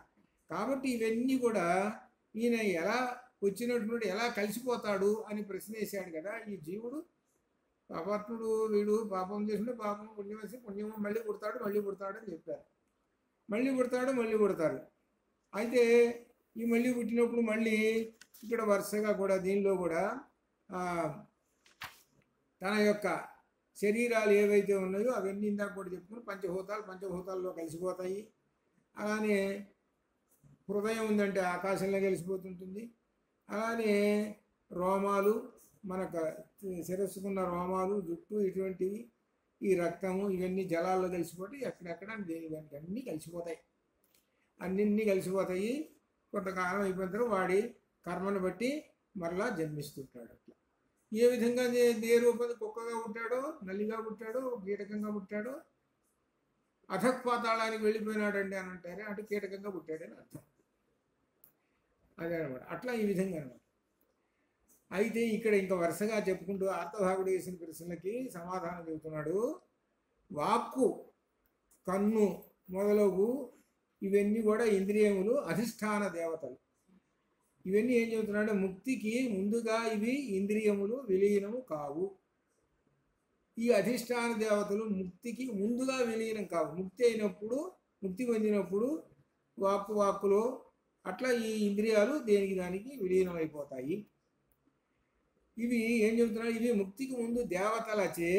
కాబట్టి ఇవన్నీ కూడా ఈయన ఎలా వచ్చినటువంటి ఎలా కలిసిపోతాడు అని ప్రశ్న వేశాడు కదా. ఈ జీవుడు పాపాత్ముడు, వీడు పాపం చేస్తుంటే పాపం, పుణ్యం వేసి పుణ్యము మళ్ళీ పుడతాడు అని చెప్పారు. మళ్ళీ పుడతారు. అయితే ఈ మళ్ళీ పుట్టినప్పుడు మళ్ళీ ఇక్కడ వరుసగా కూడా దీనిలో కూడా తన యొక్క శరీరాలు ఏవైతే ఉన్నాయో అవన్నీ ఇందాక కూడా చెప్పుకుని పంచభూతాల్లో కలిసిపోతాయి. అలానే హృదయం ఉందంటే ఆకాశంలో కలిసిపోతుంటుంది. అలానే రోమాలు, మనకు శిరస్సుకున్న రోమాలు, జుట్టు, ఇటువంటివి, ఈ రక్తము, ఇవన్నీ జలాల్లో కలిసిపోతే ఎక్కడెక్కడ అన్నీ కలిసిపోతాయి. అన్నింటినీ కలిసిపోతాయి. కొంతకాలం అయిపోయిన తర్వాత వాడి కర్మను బట్టి మరలా జన్మిస్తుంటాడు. అట్లా ఏ విధంగా ఏ రూపంలో కుక్కగా పుట్టాడో, నల్లిగా పుట్టాడో, కీటకంగా పుట్టాడో, అధఃపాతాళానికి వెళ్ళిపోయినాడండి అని అంటారే, అంటే కీటకంగా పుట్టాడని అర్థం. అదే అనమాట. అట్లా ఈ విధంగా అనమాట. అయితే ఇక్కడ ఇంకా వరుసగా చెప్పుకుంటూ అర్థభాగుడు వేసిన ప్రశ్నలకి సమాధానం చెబుతున్నాడు. వాక్కు, కన్ను మొదలగు ఇవన్నీ కూడా ఇంద్రియములు, అధిష్టాన దేవతలు. ఇవన్నీ ఏం చెబుతున్నాడు? ముక్తికి ముందుగా ఇవి ఇంద్రియములు విలీనము కావు. ఈ అధిష్టాన దేవతలు ముక్తికి ముందుగా విలీనం కావు. ముక్తి పొందినప్పుడు వాక్కులో అట్లా ఈ ఇంద్రియాలు దేనికి దానికి విలీనం అయిపోతాయి. ఇవి ఏం చెబుతున్నాడు? ఇవి ముక్తికి ముందు దేవతలచే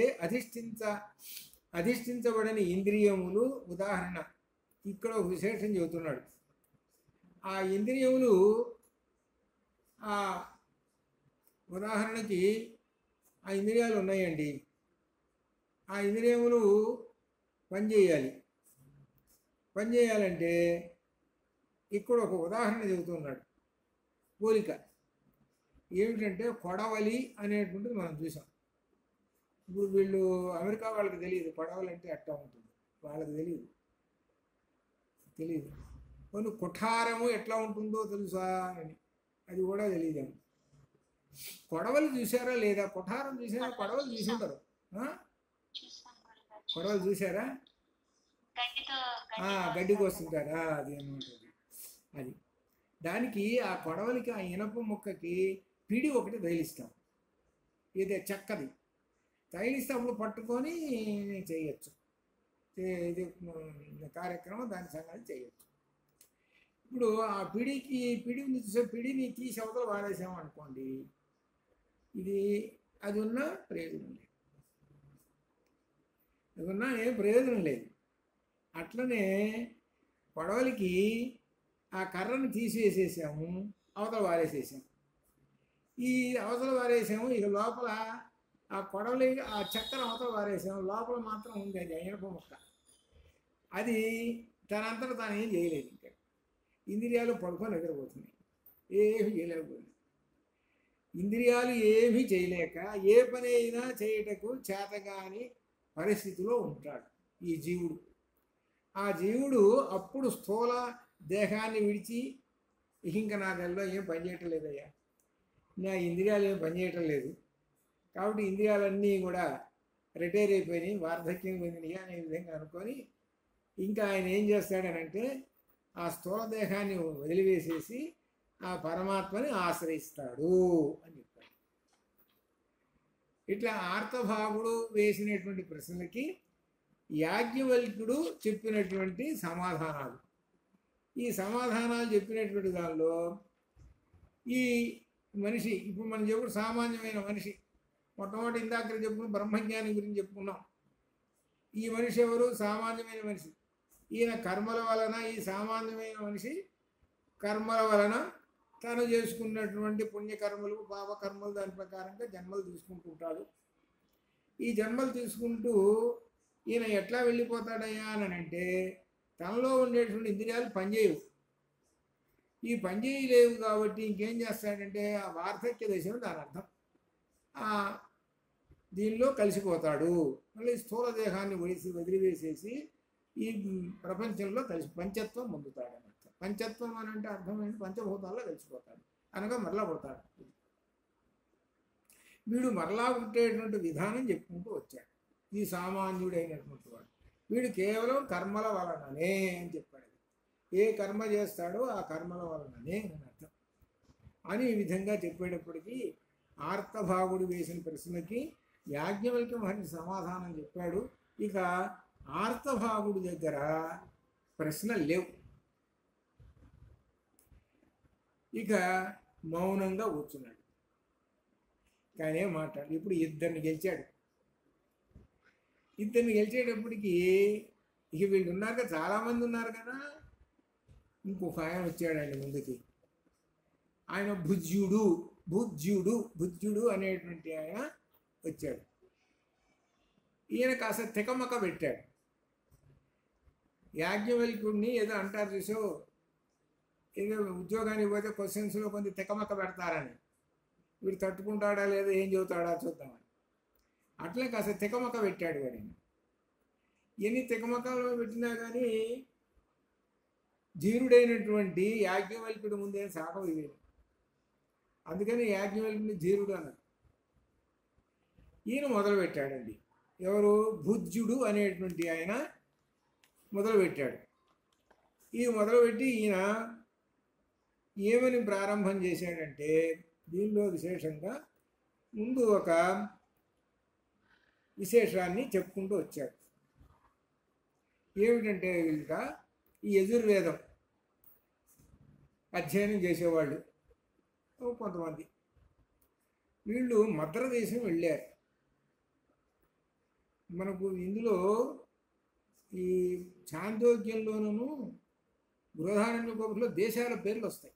అధిష్ఠించబడని ఇంద్రియములు. ఉదాహరణ ఇక్కడ ఒక విశేషం చెబుతున్నాడు. ఆ ఇంద్రియములు ఆ ఉదాహరణకి ఆ ఇంద్రియాలు ఉన్నాయండి, ఆ ఇంద్రియములు పనిచేయాలి. పనిచేయాలంటే ఇక్కడ ఒక ఉదాహరణ చెబుతున్నాడు, పోలిక. ఏమిటంటే కొడవలి అనేటువంటిది మనం చూసాం. ఇప్పుడు వీళ్ళు అమెరికా వాళ్ళకి తెలియదు కొడవలి అంటే అట్టా ఉంటుంది, వాళ్ళకి తెలియదు. కొన్ని కుఠారము ఎట్లా ఉంటుందో తెలుసా అని, అది కూడా తెలియదేమో. కొడవలి చూసారా లేదా? కుఠారం చూసారా? కొడవలి చూసి ఉంటారు. కొడవలి చూసారా? గడ్డికి వస్తుంటారా? అది అన్నమాట. అది దానికి ఆ కొడవలికి ఆ ఇనప ముక్కకి పిడి ఒకటి తగిలిస్తాం, ఇదే చెక్కది తగిలిస్తే అప్పుడు పట్టుకొని చేయొచ్చు, ఇది కార్యక్రమం దాని సంగతి చేయొచ్చు. ఇప్పుడు ఆ పిడిని తీసి అవతల వాడేసాము అనుకోండి, అది ఉన్నా ప్రయోజనం లేదు, అది ఉన్నా ఏం ప్రయోజనం లేదు. అట్లనే కొడవలికి ఆ కర్రను తీసివేసేసాము, అవతల వారేసేసాము. ఈ అవతల వారేసాము, ఇక లోపల ఆ కొడవలి ఆ చక్కెర అవతల వారేసాము, లోపల మాత్రం ఉంది అది ఇనప ముక్క. అది తనంతట తాను ఏం చేయలేదు. ఇంకా ఇంద్రియాలు పడుకొని నిద్రపోతున్నాయి, ఏమీ చేయలేకపోయింది. ఇంద్రియాలు ఏమీ చేయలేక ఏ పని అయినా చేయటకు చేతగాని పరిస్థితిలో ఉంటాడు ఈ జీవుడు. ఆ జీవుడు అప్పుడు స్థూల దేహాన్ని విడిచి ఇంకా నా నెలలో ఏం పనిచేయటం లేదయ్యా, నా ఇంద్రియాలు ఏం పనిచేయటం లేదు, కాబట్టి ఇంద్రియాలన్నీ కూడా రిటైర్ అయిపోయినాయి, వార్ధక్యం పొందినాయి అనే విధంగా అనుకొని ఇంకా ఆయన ఏం చేస్తాడనంటే ఆ స్థూల దేహాన్ని వదిలివేసేసి ఆ పరమాత్మని ఆశ్రయిస్తాడు అని చెప్పాడు. ఇట్లా ఆర్తభాగుడు వేసినటువంటి ప్రశ్నలకి యాజ్ఞవల్క్యుడు చెప్పినటువంటి సమాధానాలు. ఈ సమాధానాలు చెప్పినటువంటి దానిలో ఈ మనిషి, ఇప్పుడు మనం చెప్పుడు సామాన్యమైన మనిషి, మొట్టమొదటి ఇందాక చెప్పుకున్న బ్రహ్మజ్ఞాని గురించి చెప్పుకున్నాం. ఈ మనిషి ఎవరు? సామాన్యమైన మనిషి. ఈయన కర్మల వలన, ఈ సామాన్యమైన మనిషి కర్మల వలన తను చేసుకున్నటువంటి పుణ్యకర్మలు పాపకర్మలు దాని ప్రకారంగా జన్మలు తీసుకుంటుంటాడు. ఈ జన్మలు తీసుకుంటూ ఈయన ఎట్లా వెళ్ళిపోతాడయ్యా అని అంటే, తనలో ఉండేటువంటి ఇంద్రియాలు పనిచేయవు. ఈ పనిచేయలేవు కాబట్టి ఇంకేం చేస్తాడంటే ఆ వార్ధక్య దశను దాని అర్థం దీనిలో కలిసిపోతాడు. మళ్ళీ స్థూల దేహాన్ని వదిలివేసేసి ఈ ప్రపంచంలో పంచత్వం పొందుతాడు అని అర్థం. పంచత్వం అని అంటే అర్థం ఏంటి? పంచభూతాల్లో కలిసిపోతాడు అనగా మరలా పుడతాడు. వీడు మరలా పుట్టేటువంటి విధానం చెప్పుకుంటూ వచ్చాడు ఈ సామాన్యుడైనటువంటి వాడు. వీడు కేవలం కర్మల వలననే అని చెప్పాడు. ఏ కర్మ చేస్తాడో ఆ కర్మల వలననే అని అర్థం అని ఈ విధంగా చెప్పేటప్పటికీ ఆర్తభాగుడు వేసిన ప్రశ్నకి యాజ్ఞవల్క్య మహర్షి సమాధానం చెప్పాడు. ఇక ఆర్తభాగుడి దగ్గర ప్రశ్నలు లేవు. ఇక మౌనంగా కూర్చున్నాడు, కానీ మాట్లాడు. ఇప్పుడు ఇద్దరిని గెలిచాడు. ఇద్దరిని గెలిచేటప్పటికి ఇక వీళ్ళు ఉన్నారు కదా, చాలామంది ఉన్నారు కదా, ఇంకొక ఆయన వచ్చాడండి ముందుకి. ఆయన భుజ్యుడు అనేటువంటి ఆయన వచ్చాడు. ఈయన కాస్త తికమక పెట్టాడు. యాజ్ఞవల్క్యుడిని ఏదో అంటారు చూసో, ఏదో ఉద్యోగానికి పోతే క్వశ్చన్స్లో కొంచెం తికమక పెడతారని, వీడు తట్టుకుంటాడా లేదా ఏం చెబుతాడా చూద్దామని అట్లే కాస్త తికమక పెట్టాడు. వాడిని ఎన్ని తికమకలు పెట్టినా కానీ ధీరుడైనటువంటి యాజ్ఞవల్క్యుడి ముందే శాపం ఇవేది. అందుకని యాజ్ఞవల్క్యుడిని ధీరుడు అన్నారు. ఈయన మొదలుపెట్టాడండి. ఎవరు? భుజ్యుడు అనేటువంటి ఆయన మొదలుపెట్టాడు. ఈ మొదలుపెట్టి ఈయన ఏమని ప్రారంభం చేశాడంటే, దీనిలో విశేషంగా ముందు ఒక విశేషాన్ని చెప్పుకుంటూ వచ్చాడు. ఏమిటంటే వీళ్ళ ఈ యజుర్వేదం అధ్యయనం చేసేవాళ్ళు కొంతమంది, వీళ్ళు మద్రదేశం వెళ్ళారు. మనకు ఇందులో ఈ ఛాందోగ్యంలోనూ బృహదారణ్యోపనిషత్తులో దేశాల పేర్లు వస్తాయి.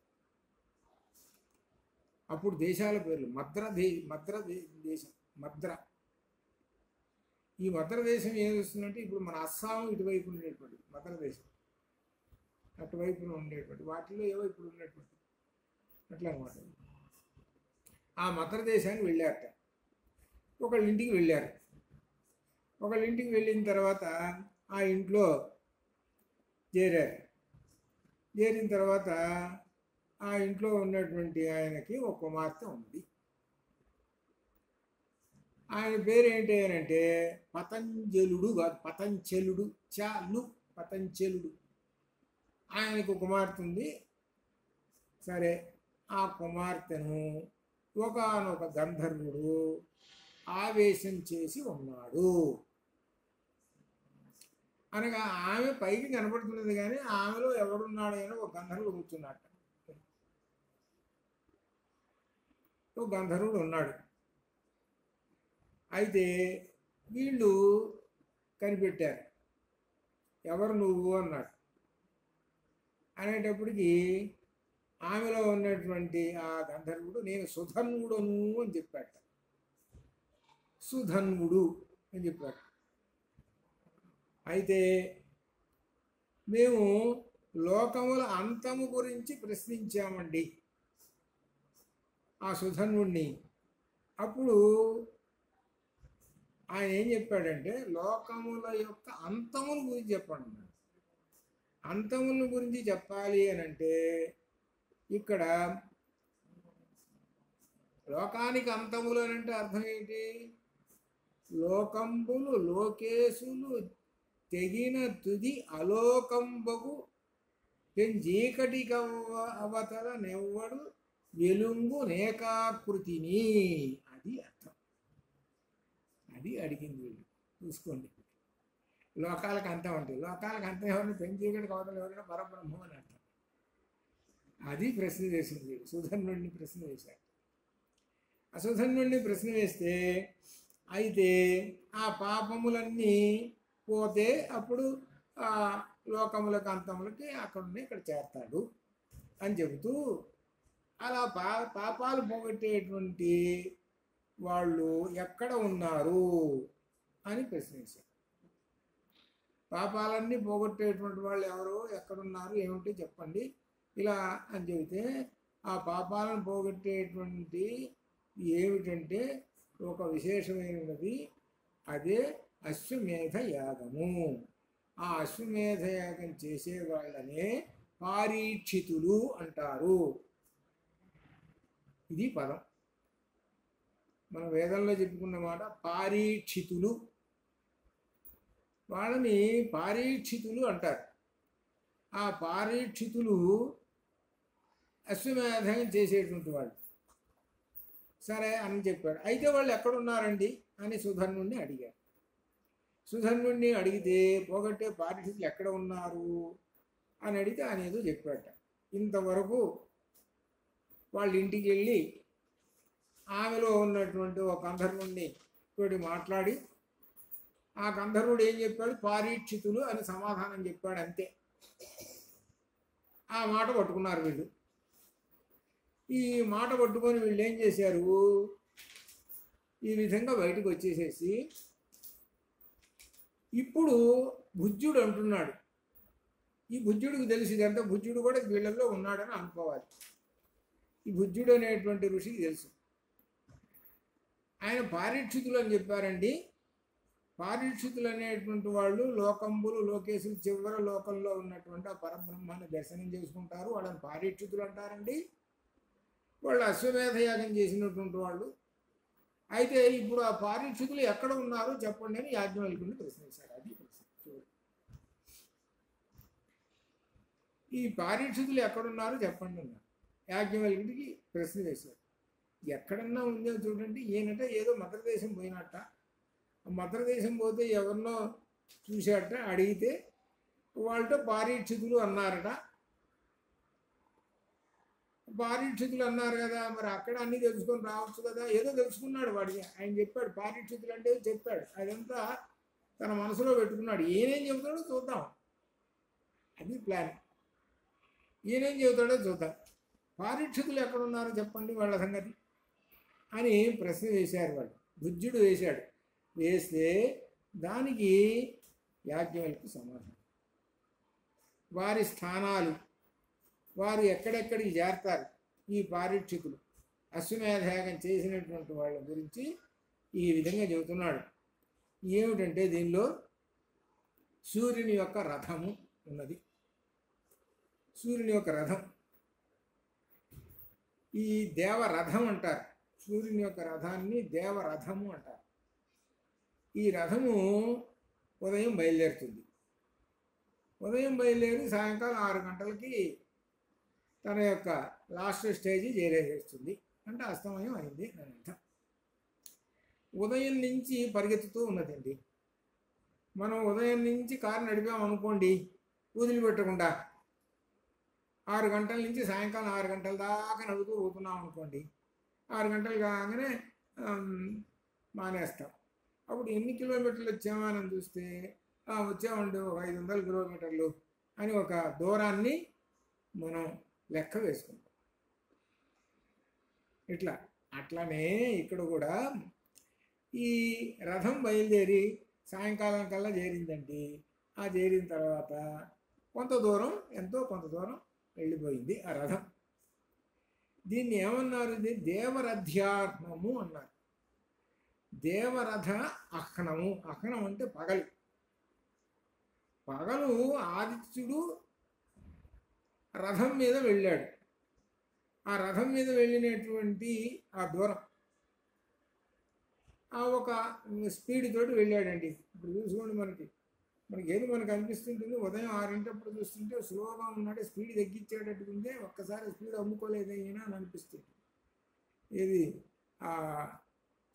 అప్పుడు దేశాల పేర్లు దేశం మద్ర. ఈ మద్ర దేశం ఏం వస్తుందంటే ఇప్పుడు మన అస్సాం ఇటువైపు ఉండేటువంటి మద్ర దేశం, అటువైపున ఉండేటువంటి వాటిలో ఏవో ఇప్పుడు ఉన్నటువంటి అట్లా అనమాట. ఆ మద్ర దేశానికి వెళ్ళారట. ఒకళ్ళ ఇంటికి వెళ్ళారు. ఒకళ్ళ ఇంటికి వెళ్ళిన తర్వాత ఆ ఇంట్లో చేరారు. చేరిన తర్వాత ఆ ఇంట్లో ఉన్నటువంటి ఆయనకి ఒక కుమార్తె ఉంది. ఆయన పేరు ఏంటి అని అంటే పతంజలుడు కాదు, పతంచెలుడు, పతంచెలుడు. ఆయనకు కుమార్తె ఉంది. సరే, ఆ కుమార్తెను ఒకానొక గంధర్వుడు ఆవేశం చేసి ఉన్నాడు. అనగా ఆమె పైకి కనపడుతున్నది కానీ ఆమెలో ఎవడున్నాడు అని ఒక గంధర్వుడు కూర్చున్నట్ట. ఒక గంధర్వుడు ఉన్నాడు. అయితే వీళ్ళు కనిపెట్టారు, ఎవరు నువ్వు అన్నాడు. అనేటప్పటికీ ఆమెలో ఉన్నటువంటి ఆ గంధర్వుడు నేను సుధన్వుడును అని చెప్పాట. సుధన్వుడు అని చెప్పాడు. అయితే మేము లోకముల అంతము గురించి ప్రశ్నించామండి ఆ సుధన్వుడిని. అప్పుడు ఆయన ఏం చెప్పాడంటే లోకముల యొక్క అంతముల గురించి చెప్పండి. అంతముల గురించి చెప్పాలి అని అంటే ఇక్కడ లోకానికి అంతములు అని అంటే అర్థం ఏంటి? లోకంబులు లోకేశులు తెగిన తుది అలోకంబగు పెంజీకటి అవతల నెవ్వడు వెలుంగు నేకాకృతిని. అది అర్థం. అది అడిగింది వీళ్ళు. చూసుకోండి, లోకాలకు అంతం అంటే లోకాలకు అంతం ఎవరైనా పెంచీకటి అవతల ఎవరైనా పరబ్రహ్మం అని అర్థం. అది ప్రశ్న చేసింది వీళ్ళు. సుధన్వుడిని ప్రశ్న వేశారు. ఆ సుధన్వుడిని ప్రశ్న వేస్తే అయితే ఆ పాపములన్నీ పోతే అప్పుడు ఆ లోకములకు అంతములకి అక్కడున్న ఇక్కడ చేరతాడు అని చెబుతూ అలా పాపాలు పోగొట్టేటువంటి వాళ్ళు ఎక్కడ ఉన్నారు అని ప్రశ్నించారు. పాపాలన్నీ పోగొట్టేటువంటి వాళ్ళు ఎవరు, ఎక్కడున్నారు, ఏమిటి చెప్పండి ఇలా అని చెబితే ఆ పాపాలను పోగొట్టేటువంటి ఏమిటంటే ఒక విశేషమైనది, అదే అశ్వమేధ యాగము. ఆ అశ్వమేధ యాగం చేసే వాళ్ళనే పారీక్షితులు అంటారు. ఇది పదం. మన వేదంలో చెప్పుకున్న మాట పారీక్షితులు. వాళ్ళని పారీక్షితులు అంటారు. ఆ పారీక్షితులు అశ్వమేధం చేసేటువంటి వాళ్ళు. సరే అని చెప్పాడు. అయితే వాళ్ళు ఎక్కడున్నారండి అని సుధన్వుడిని అడిగారు. సుధన్వుడిని అడిగితే పోగొట్టే పారీక్షితులు ఎక్కడ ఉన్నారు అని అడిగితే ఆయన ఏదో చెప్పాట. ఇంతవరకు వాళ్ళ ఇంటికి వెళ్ళి ఆమెలో ఉన్నటువంటి ఒక గంధర్వుడిని తోటి మాట్లాడి ఆ గంధర్వుడు ఏం చెప్పాడు, పారీక్షితులు అని సమాధానం చెప్పాడు. అంతే. ఆ మాట పట్టుకున్నారు వీళ్ళు. ఈ మాట పట్టుకొని వీళ్ళు ఏం చేశారు, ఈ విధంగా బయటకు వచ్చేసేసి ఇప్పుడు భుజ్యుడు అంటున్నాడు. ఈ భుజ్యుడికి తెలిసి ఇదంతా భుజ్యుడు కూడా వీళ్ళల్లో ఉన్నాడని అనుకోవాలి. ఈ భుజ్యుడు అనేటువంటి ఋషికి తెలుసు. ఆయన పారీక్షితులు అని చెప్పారండి. పారీక్షితులు అనేటువంటి వాళ్ళు లోకంబులు లోకేశులు చివరి లోకంలో ఉన్నటువంటి ఆ పరబ్రహ్మాన్ని దర్శనం చేసుకుంటారు. వాళ్ళని పారీక్షితులు అంటారండి. వాళ్ళు అశ్వమేధ యాగం చేసినటువంటి వాళ్ళు. అయితే ఇప్పుడు ఆ పారీక్షితులు ఎక్కడ ఉన్నారో చెప్పండి అని యాజ్ఞవల్కుని ప్రశ్నించారు. అది ప్రశ్న. ఈ పారీక్షితులు ఎక్కడున్నారో చెప్పండి అన్నారు. యాజ్ఞవల్కుడికి ప్రశ్న వేశారు. ఎక్కడన్నా ఉందో చూడండి. ఈయనట ఏదో మద్రదేశం పోయినట్ట. మద్రదేశం పోతే ఎవరినో చూశాట. అడిగితే వాళ్ళతో పారీక్షితులు అన్నారట. పారీక్షితులు అన్నారు కదా, మరి అక్కడ అన్నీ తెలుసుకొని రావచ్చు కదా. ఏదో తెలుసుకున్నాడు వాడికి. ఆయన చెప్పాడు పారీక్షితులు అంటే చెప్పాడు. అదంతా తన మనసులో పెట్టుకున్నాడు. ఈయనేం చెబుతాడో చూద్దాం. అది ప్లాన్. ఈయనేం చెబుతాడో చూద్దాం. పారీక్షితులు ఎక్కడున్నారో చెప్పండి వాళ్ళ సంగతి అని ప్రశ్న వేశారు. వాళ్ళు బుద్ధుడు వేశాడు. వేస్తే దానికి యాజ్ఞవల్క్యుడు సమాధానం. వారి స్థానాలు, వారు ఎక్కడెక్కడికి చేరతారు, ఈ పారీక్షితులు అశ్వమేధయాగం చేసినటువంటి వాళ్ళ గురించి ఈ విధంగా చెబుతున్నాడు. ఏమిటంటే దీనిలో సూర్యుని యొక్క రథము ఉన్నది. సూర్యుని యొక్క రథం, ఈ దేవరథం అంటారు. సూర్యుని యొక్క రథాన్ని దేవరథము అంటారు. ఈ రథము ఉదయం బయలుదేరుతుంది. ఉదయం బయలుదేరి సాయంకాలం 6 గంటలకి తన యొక్క లాస్ట్ స్టేజ్ చేరేస్తుంది. అంటే అస్తమయం అయింది అని అర్థం. ఉదయం నుంచి పరిగెత్తుతూ ఉన్నదండి. మనం ఉదయం నుంచి కారు నడిపామనుకోండి, వదిలిపెట్టకుండా 6 గంటల నుంచి సాయంకాలం 6 గంటల దాకా నడుపుతూ పోతున్నాం అనుకోండి, 6 గంటలు కాగానే మానేస్తాం. అప్పుడు ఎన్ని కిలోమీటర్లు వచ్చామా అని చూస్తే వచ్చామండి 500 కిలోమీటర్లు అని ఒక దూరాన్ని మనం లెక్క వేసుకుంటాం. అట్లానే ఇక్కడ కూడా ఈ రథం బయలుదేరి సాయంకాలం కల్లా చేరిందండి. ఆ చేరిన తర్వాత కొంత దూరం, ఎంతో కొంత దూరం వెళ్ళిపోయింది ఆ రథం. దీన్ని ఏమన్నారు? ఇది దేవరథ్యాహ్నము అన్నారు. దేవరథ అహ్నము. అహ్నం అంటే పగలు. పగలు ఆదిత్యుడు రథం మీద వెళ్ళాడు. ఆ రథం మీద వెళ్ళినటువంటి ఆ దూరం ఒక స్పీడ్ తోటి వెళ్ళాడండి. ఇప్పుడు చూసుకోండి, మనకి ఏది మనకు అనిపిస్తుంటుంది, ఉదయం 6 చూస్తుంటే స్లోగా ఉన్నాడే, స్పీడ్ తగ్గించేటట్టుకుంటే ఒక్కసారి స్పీడ్ అమ్ముకోలేదైనా అని అనిపిస్తుంది. ఏది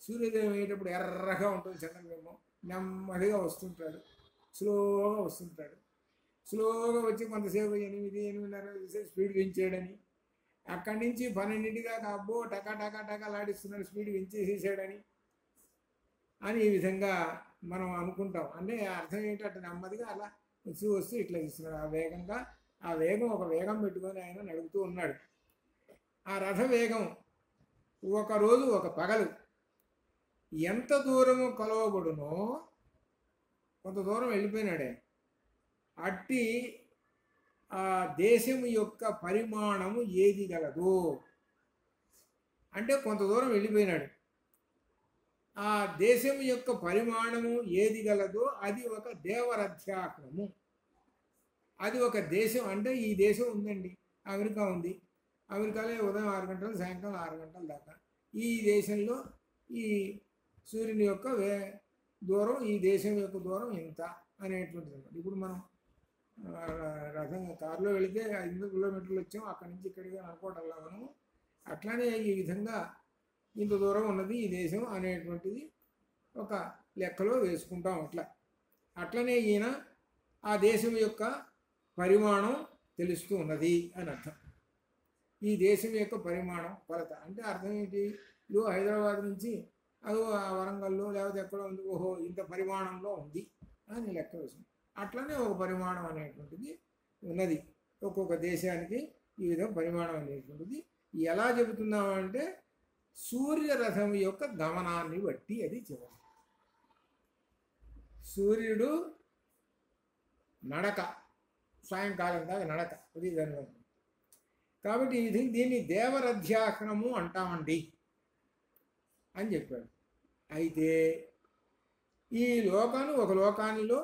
సూర్యోదయం అయ్యేటప్పుడు ఎర్రగా ఉంటుంది చంద్రబింబం, నెమ్మదిగా వస్తుంటాడు, స్లోగా వస్తుంటాడు. స్లోగా వచ్చి కొంతసేపు 8-8:30 చూసే స్పీడ్ పెంచాడని, అక్కడి నుంచి 12 దాకా అబ్బో టకా టకా టకా లాడిస్తున్నాడు, స్పీడ్ పెంచేసేసాడని అని ఈ విధంగా మనం అనుకుంటాం. అంటే అర్థం ఏంటంటే నెమ్మదిగా అలా వస్తూ ఇట్లా ఇస్తున్నాడు. ఆ వేగం ఒక వేగం పెట్టుకొని ఆయన నడుపుతూ ఉన్నాడు. ఆ రథ వేగం ఒక రోజు ఒక పగలు ఎంత దూరము కొలవబడునో కొంత దూరం వెళ్ళిపోయినాడే. అట్టి ఆ దేశము యొక్క పరిమాణము ఏది గలదు అంటే కొంత దూరం వెళ్ళిపోయినాడు. ఆ దేశం యొక్క పరిమాణము ఏది గలదో అది ఒక దేవరథ్యాహ్నము. అది ఒక దేశం. అంటే ఈ దేశం ఉందండి, అమెరికా ఉంది. అమెరికాలో ఉదయం 6 గంటలు, సాయంకాలం 6 గంటల దాకా. ఈ దేశంలో ఈ సూర్యుని యొక్క దూరం, ఈ దేశం యొక్క దూరం ఇంత అనేటువంటిది. ఇప్పుడు మనం రథం కారులో వెళితే 500 కిలోమీటర్లు వచ్చాం, అక్కడి నుంచి ఇక్కడికి అనుకోవటంలా మనం. అట్లానే ఈ విధంగా ఇంత దూరం ఉన్నది ఈ దేశం అనేటువంటిది ఒక లెక్కలో వేసుకుంటాం. అట్లనే ఈయన ఆ దేశం యొక్క పరిమాణం తెలుస్తూ ఉన్నది అని అర్థం. ఈ దేశం యొక్క పరిమాణం కొలత అంటే అర్థం ఏంటి? ఇప్పుడు హైదరాబాద్ నుంచి అది వరంగల్లో లేకపోతే ఎక్కడో ఉంది, ఓహో ఇంత పరిమాణంలో ఉంది అని లెక్క వేసుకుంటాం. అట్లనే ఒక పరిమాణం అనేటువంటిది ఉన్నది. ఒక్కొక్క దేశానికి ఈ విధంగా పరిమాణం అనేటువంటిది ఎలా చెబుతున్నామంటే సూర్యరథం యొక్క గమనాన్ని బట్టి అది చివరి. సూర్యుడు నడక, సాయంకాలం దాకా నడక, అది దాని. కాబట్టి దీన్ని దేవరథ్యాహ్నము అంటామండి అని చెప్పాడు. అయితే ఈ లోకాన్ని ఒక లోకానిలో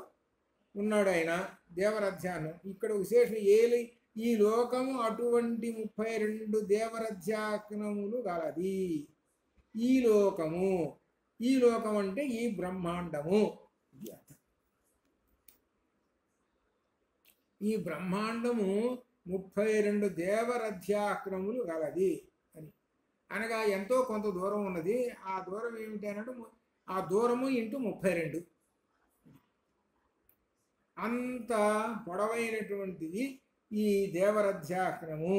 ఉన్నాడు ఆయన, దేవరథ్యాహ్నం. ఇక్కడ విశేషం ఈ లోకము అటువంటి 32 దేవరథ్యాహ్నములు గలది. ఈ లోకం అంటే ఈ బ్రహ్మాండము. ఇది అర్థం. ఈ బ్రహ్మాండము 32 దేవరథ్యాహ్నములు గలది అని అనగా ఎంతో కొంత దూరం ఉన్నది. ఆ దూరం ఏమిటి అన్నట్టు ఆ దూరము ఇంటూ 32 అంత పొడవైనటువంటిది ఈ దేవరథ్యాహ్నము,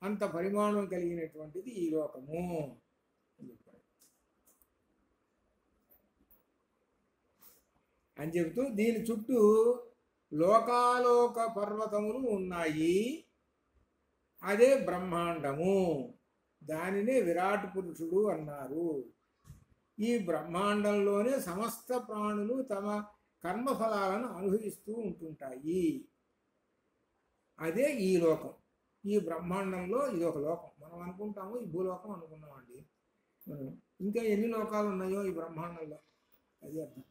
అంత పరిమాణం కలిగినటువంటిది ఈ లోకము అని చెబుతూ దీని చుట్టూ లోకాలోక పర్వతములు ఉన్నాయి. అదే బ్రహ్మాండము. దానినే విరాట్ పురుషుడు అన్నారు. ఈ బ్రహ్మాండంలోనే సమస్త ప్రాణులు తమ కర్మఫలాలను అనుభవిస్తూ ఉంటుంటాయి. అదే ఈ లోకం. ఈ బ్రహ్మాండంలో ఇది ఒక లోకం. మనం అనుకుంటాము ఈ భూలోకం అనుకున్నామండి. ఇంకా ఎన్ని లోకాలు ఉన్నాయో ఈ బ్రహ్మాండంలో, అది అర్థం.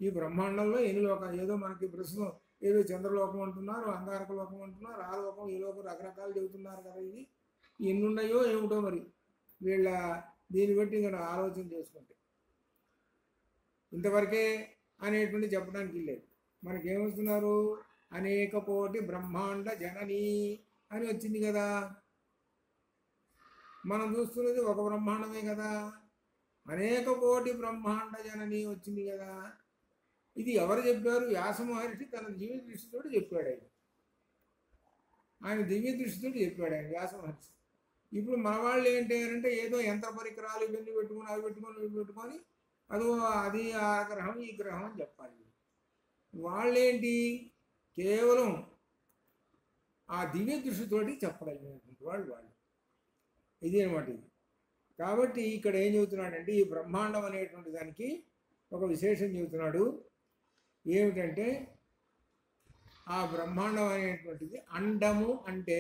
ఈ బ్రహ్మాండంలో ఎన్ని లోకాలు, ఏదో మనకి ప్రస్తుతం ఏదో చంద్రలోకం అంటున్నారు, అంగారక లోకం అంటున్నారు, ఆ లోకం ఈ లోకం రకరకాలు చెబుతున్నారు కదా. ఇది ఎన్ని ఉన్నాయో ఏమిటో మరి వీళ్ళ దీన్ని బట్టి ఇంకా ఆలోచన చేసుకుంటే ఇంతవరకే అనేటువంటి చెప్పడానికి లేదు. మనకేమవుతున్నారు, అనేక కోటి బ్రహ్మాండ జనని అని వచ్చింది కదా. మనం చూస్తున్నది ఒక బ్రహ్మాండమే కదా. అనేక కోటి బ్రహ్మాండ జనని వచ్చింది కదా. ఇది ఎవరు చెప్పారు? వ్యాస మహర్షి తన దివ్య దృష్టితో చెప్పాడు. ఆయన దివ్య దృష్టితో చెప్పాడు ఆయన వ్యాస మహర్షి. ఇప్పుడు మన వాళ్ళు ఏంటి అంటే ఏదో యంత్ర పరికరాలు ఇవన్నీ పెట్టుకొని అవి పెట్టుకొని ఇవి పెట్టుకొని అదో అది ఆ గ్రహం ఈ గ్రహం అని చెప్పాలి. వాళ్ళేంటి కేవలం ఆ దివ్య దృష్టితోటి చెప్పగలిగినటువంటి వాళ్ళు ఇది అనమాట. ఇది కాబట్టి ఇక్కడ ఏం చెబుతున్నాడంటే ఈ బ్రహ్మాండం అనేటువంటి దానికి ఒక విశేషం చెబుతున్నాడు. ఏమిటంటే ఆ బ్రహ్మాండం అనేటువంటిది అండము అంటే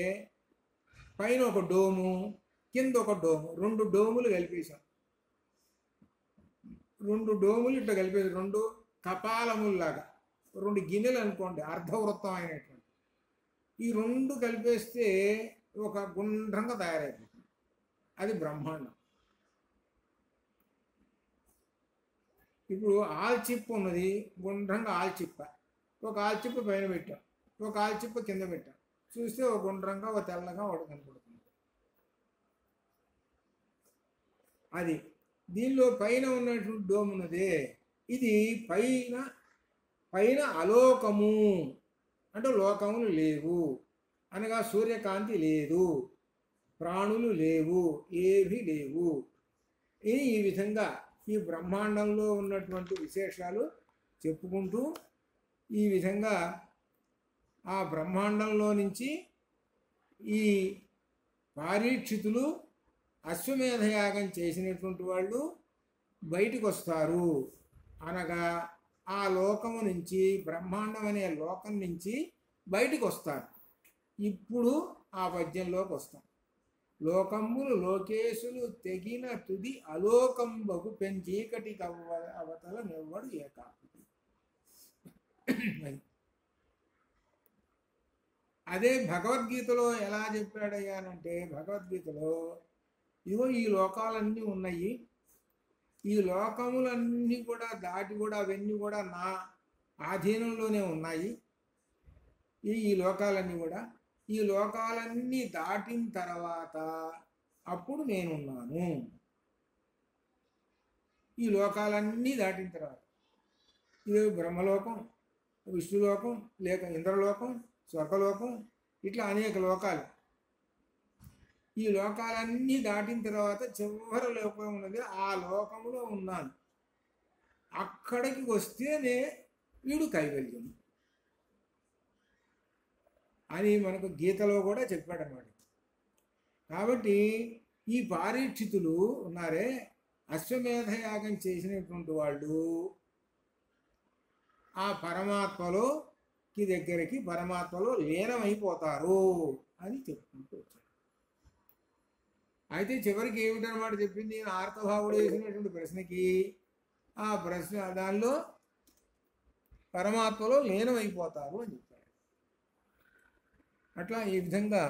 పైన ఒక డోము కింద ఒక డోము, రెండు డోములు కలిపేశాం. రెండు డోములు ఇట్లా కలిపేసి రెండు కపాలముల్లాగా రెండు గిన్నెలు అనుకోండి, అర్ధవృత్తం అయినటువంటి ఈ రెండు కలిపేస్తే ఒక గుండ్రంగా తయారైపోతుంది. అది బ్రహ్మాండం. ఇప్పుడు ఆల్చిప్ప ఉన్నది, గుండ్రంగా ఆల్చిప్ప. ఒక ఆల్చిప్ప పైన పెట్టాం, ఒక ఆల్చిప్ప కింద పెట్టాం. చూస్తే ఒక గుండ్రంగా ఒక తెల్లగా ఒకటి కనపడుతుంది. అది దీనిలో పైన ఉన్నటువంటి డోమ్ ఉన్నదే, ఇది పైన అలోకము అంటే లోకములు లేవు అనగా సూర్యకాంతి లేదు, ప్రాణులు లేవు, ఏవి లేవు. ఈ విధంగా ఈ బ్రహ్మాండంలో ఉన్నటువంటి విశేషాలు చెప్పుకుంటూ ఈ విధంగా ఆ బ్రహ్మాండంలో నుంచి ఈ పారీక్షితులు అశ్వమేధయాగం చేసినటువంటి వాళ్ళు బయటికి వస్తారు. అనగా ఆ లోకము నుంచి, బ్రహ్మాండం అనే లోకం నుంచి బయటికి వస్తారు. ఇప్పుడు ఆ పద్యంలోకి వస్తాం. లోకములు లోకేశులు తెగిన తుది అలోకంబగు పెంచీకటి అవతల నెవ్వడు ఏకాకి. అదే భగవద్గీతలో ఎలా చెప్పాడయ్యానంటే, భగవద్గీతలో ఇదిగో ఈ లోకాలన్నీ ఉన్నాయి, ఈ లోకములన్నీ కూడా దాటి కూడా అవన్నీ కూడా నా ఆధీనంలోనే ఉన్నాయి. ఈ లోకాలన్నీ కూడా, ఈ లోకాలన్నీ దాటిన తర్వాత అప్పుడు నేనున్నాను. ఈ లోకాలన్నీ దాటిన తర్వాత ఇది బ్రహ్మలోకం, విష్ణులోకం, లేక ఇంద్రలోకం, స్వర్గలోకం, ఇట్లా అనేక లోకాలు. ఈ లోకాలన్నీ దాటిన తర్వాత చివరి లోకం ఉన్నది, ఆ లోకములో ఉన్నాను. అక్కడికి వస్తేనే వీడు కైవల్యం అని మనకు గీతలో కూడా చెప్పాడన్నమాట. కాబట్టి ఈ పారీక్షితులు ఉన్నారే, అశ్వమేధయాగం చేసినటువంటి వాళ్ళు ఆ పరమాత్మలోకి దగ్గరికి పరమాత్మలో లీనమైపోతారు అని చెప్పుకుంటూ వచ్చాడు. అయితే చివరికి ఏమిటన్నమాట చెప్పింది, ఆర్తభావుడు వేసినటువంటి ప్రశ్నకి ఆ ప్రశ్న దానిలో పరమాత్మలో లీనమైపోతారు అని చెప్పాడు. అట్లా ఈ విధంగా